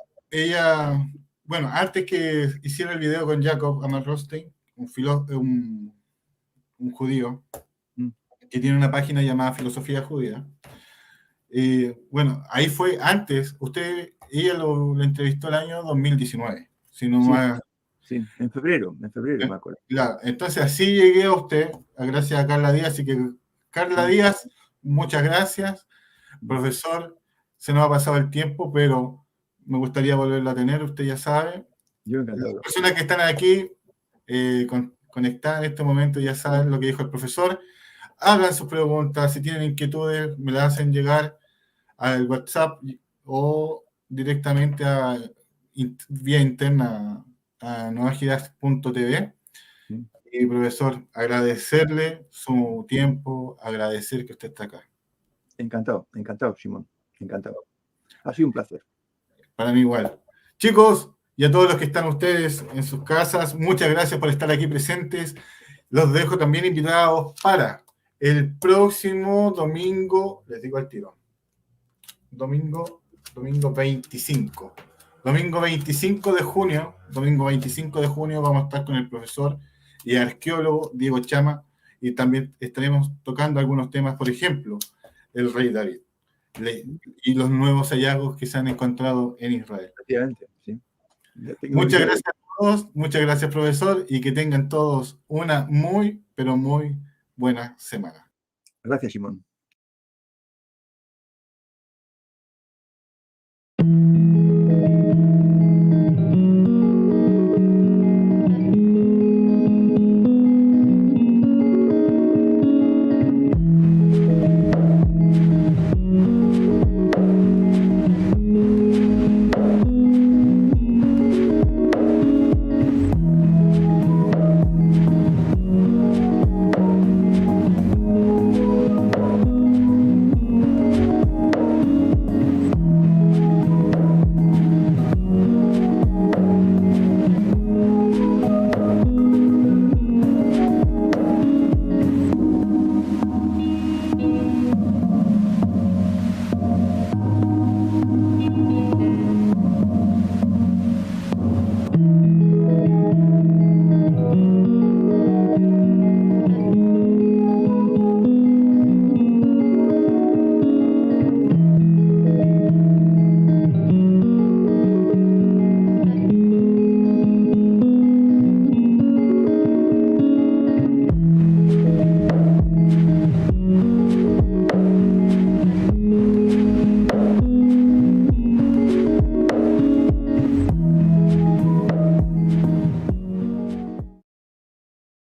bueno, antes que hiciera el video con Jacob Amal-Rothstein, un judío, que tiene una página llamada Filosofía Judía. Bueno, ahí fue antes, ella lo entrevistó el año 2019, si no Sí, más. sí, en febrero me acuerdo. Claro, entonces así llegué a usted, gracias a Carla Díaz, así que Carla Díaz, muchas gracias. Profesor, se nos ha pasado el tiempo, pero me gustaría volverlo a tener, usted ya sabe. Yo Las encantado. personas que están aquí conectadas en este momento ya saben lo que dijo el profesor. Hagan sus preguntas, si tienen inquietudes, me las hacen llegar al WhatsApp o directamente vía interna a novagidas.tv. Sí. Y profesor, agradecerle su tiempo, agradecer que usted está acá. Encantado, Simón, encantado. Ha sido un placer. Para mí igual. Chicos, y a todos los que están ustedes en sus casas, muchas gracias por estar aquí presentes. Los dejo también invitados para el próximo domingo, les digo al tiro, domingo 25. Domingo 25 de junio, vamos a estar con el profesor y arqueólogo Diego Chama y también estaremos tocando algunos temas, por ejemplo, el rey David y los nuevos hallazgos que se han encontrado en Israel. Efectivamente, sí. Muchas gracias a todos, muchas gracias, profesor, y que tengan todos una muy, pero muy buena semana. Gracias, Simón.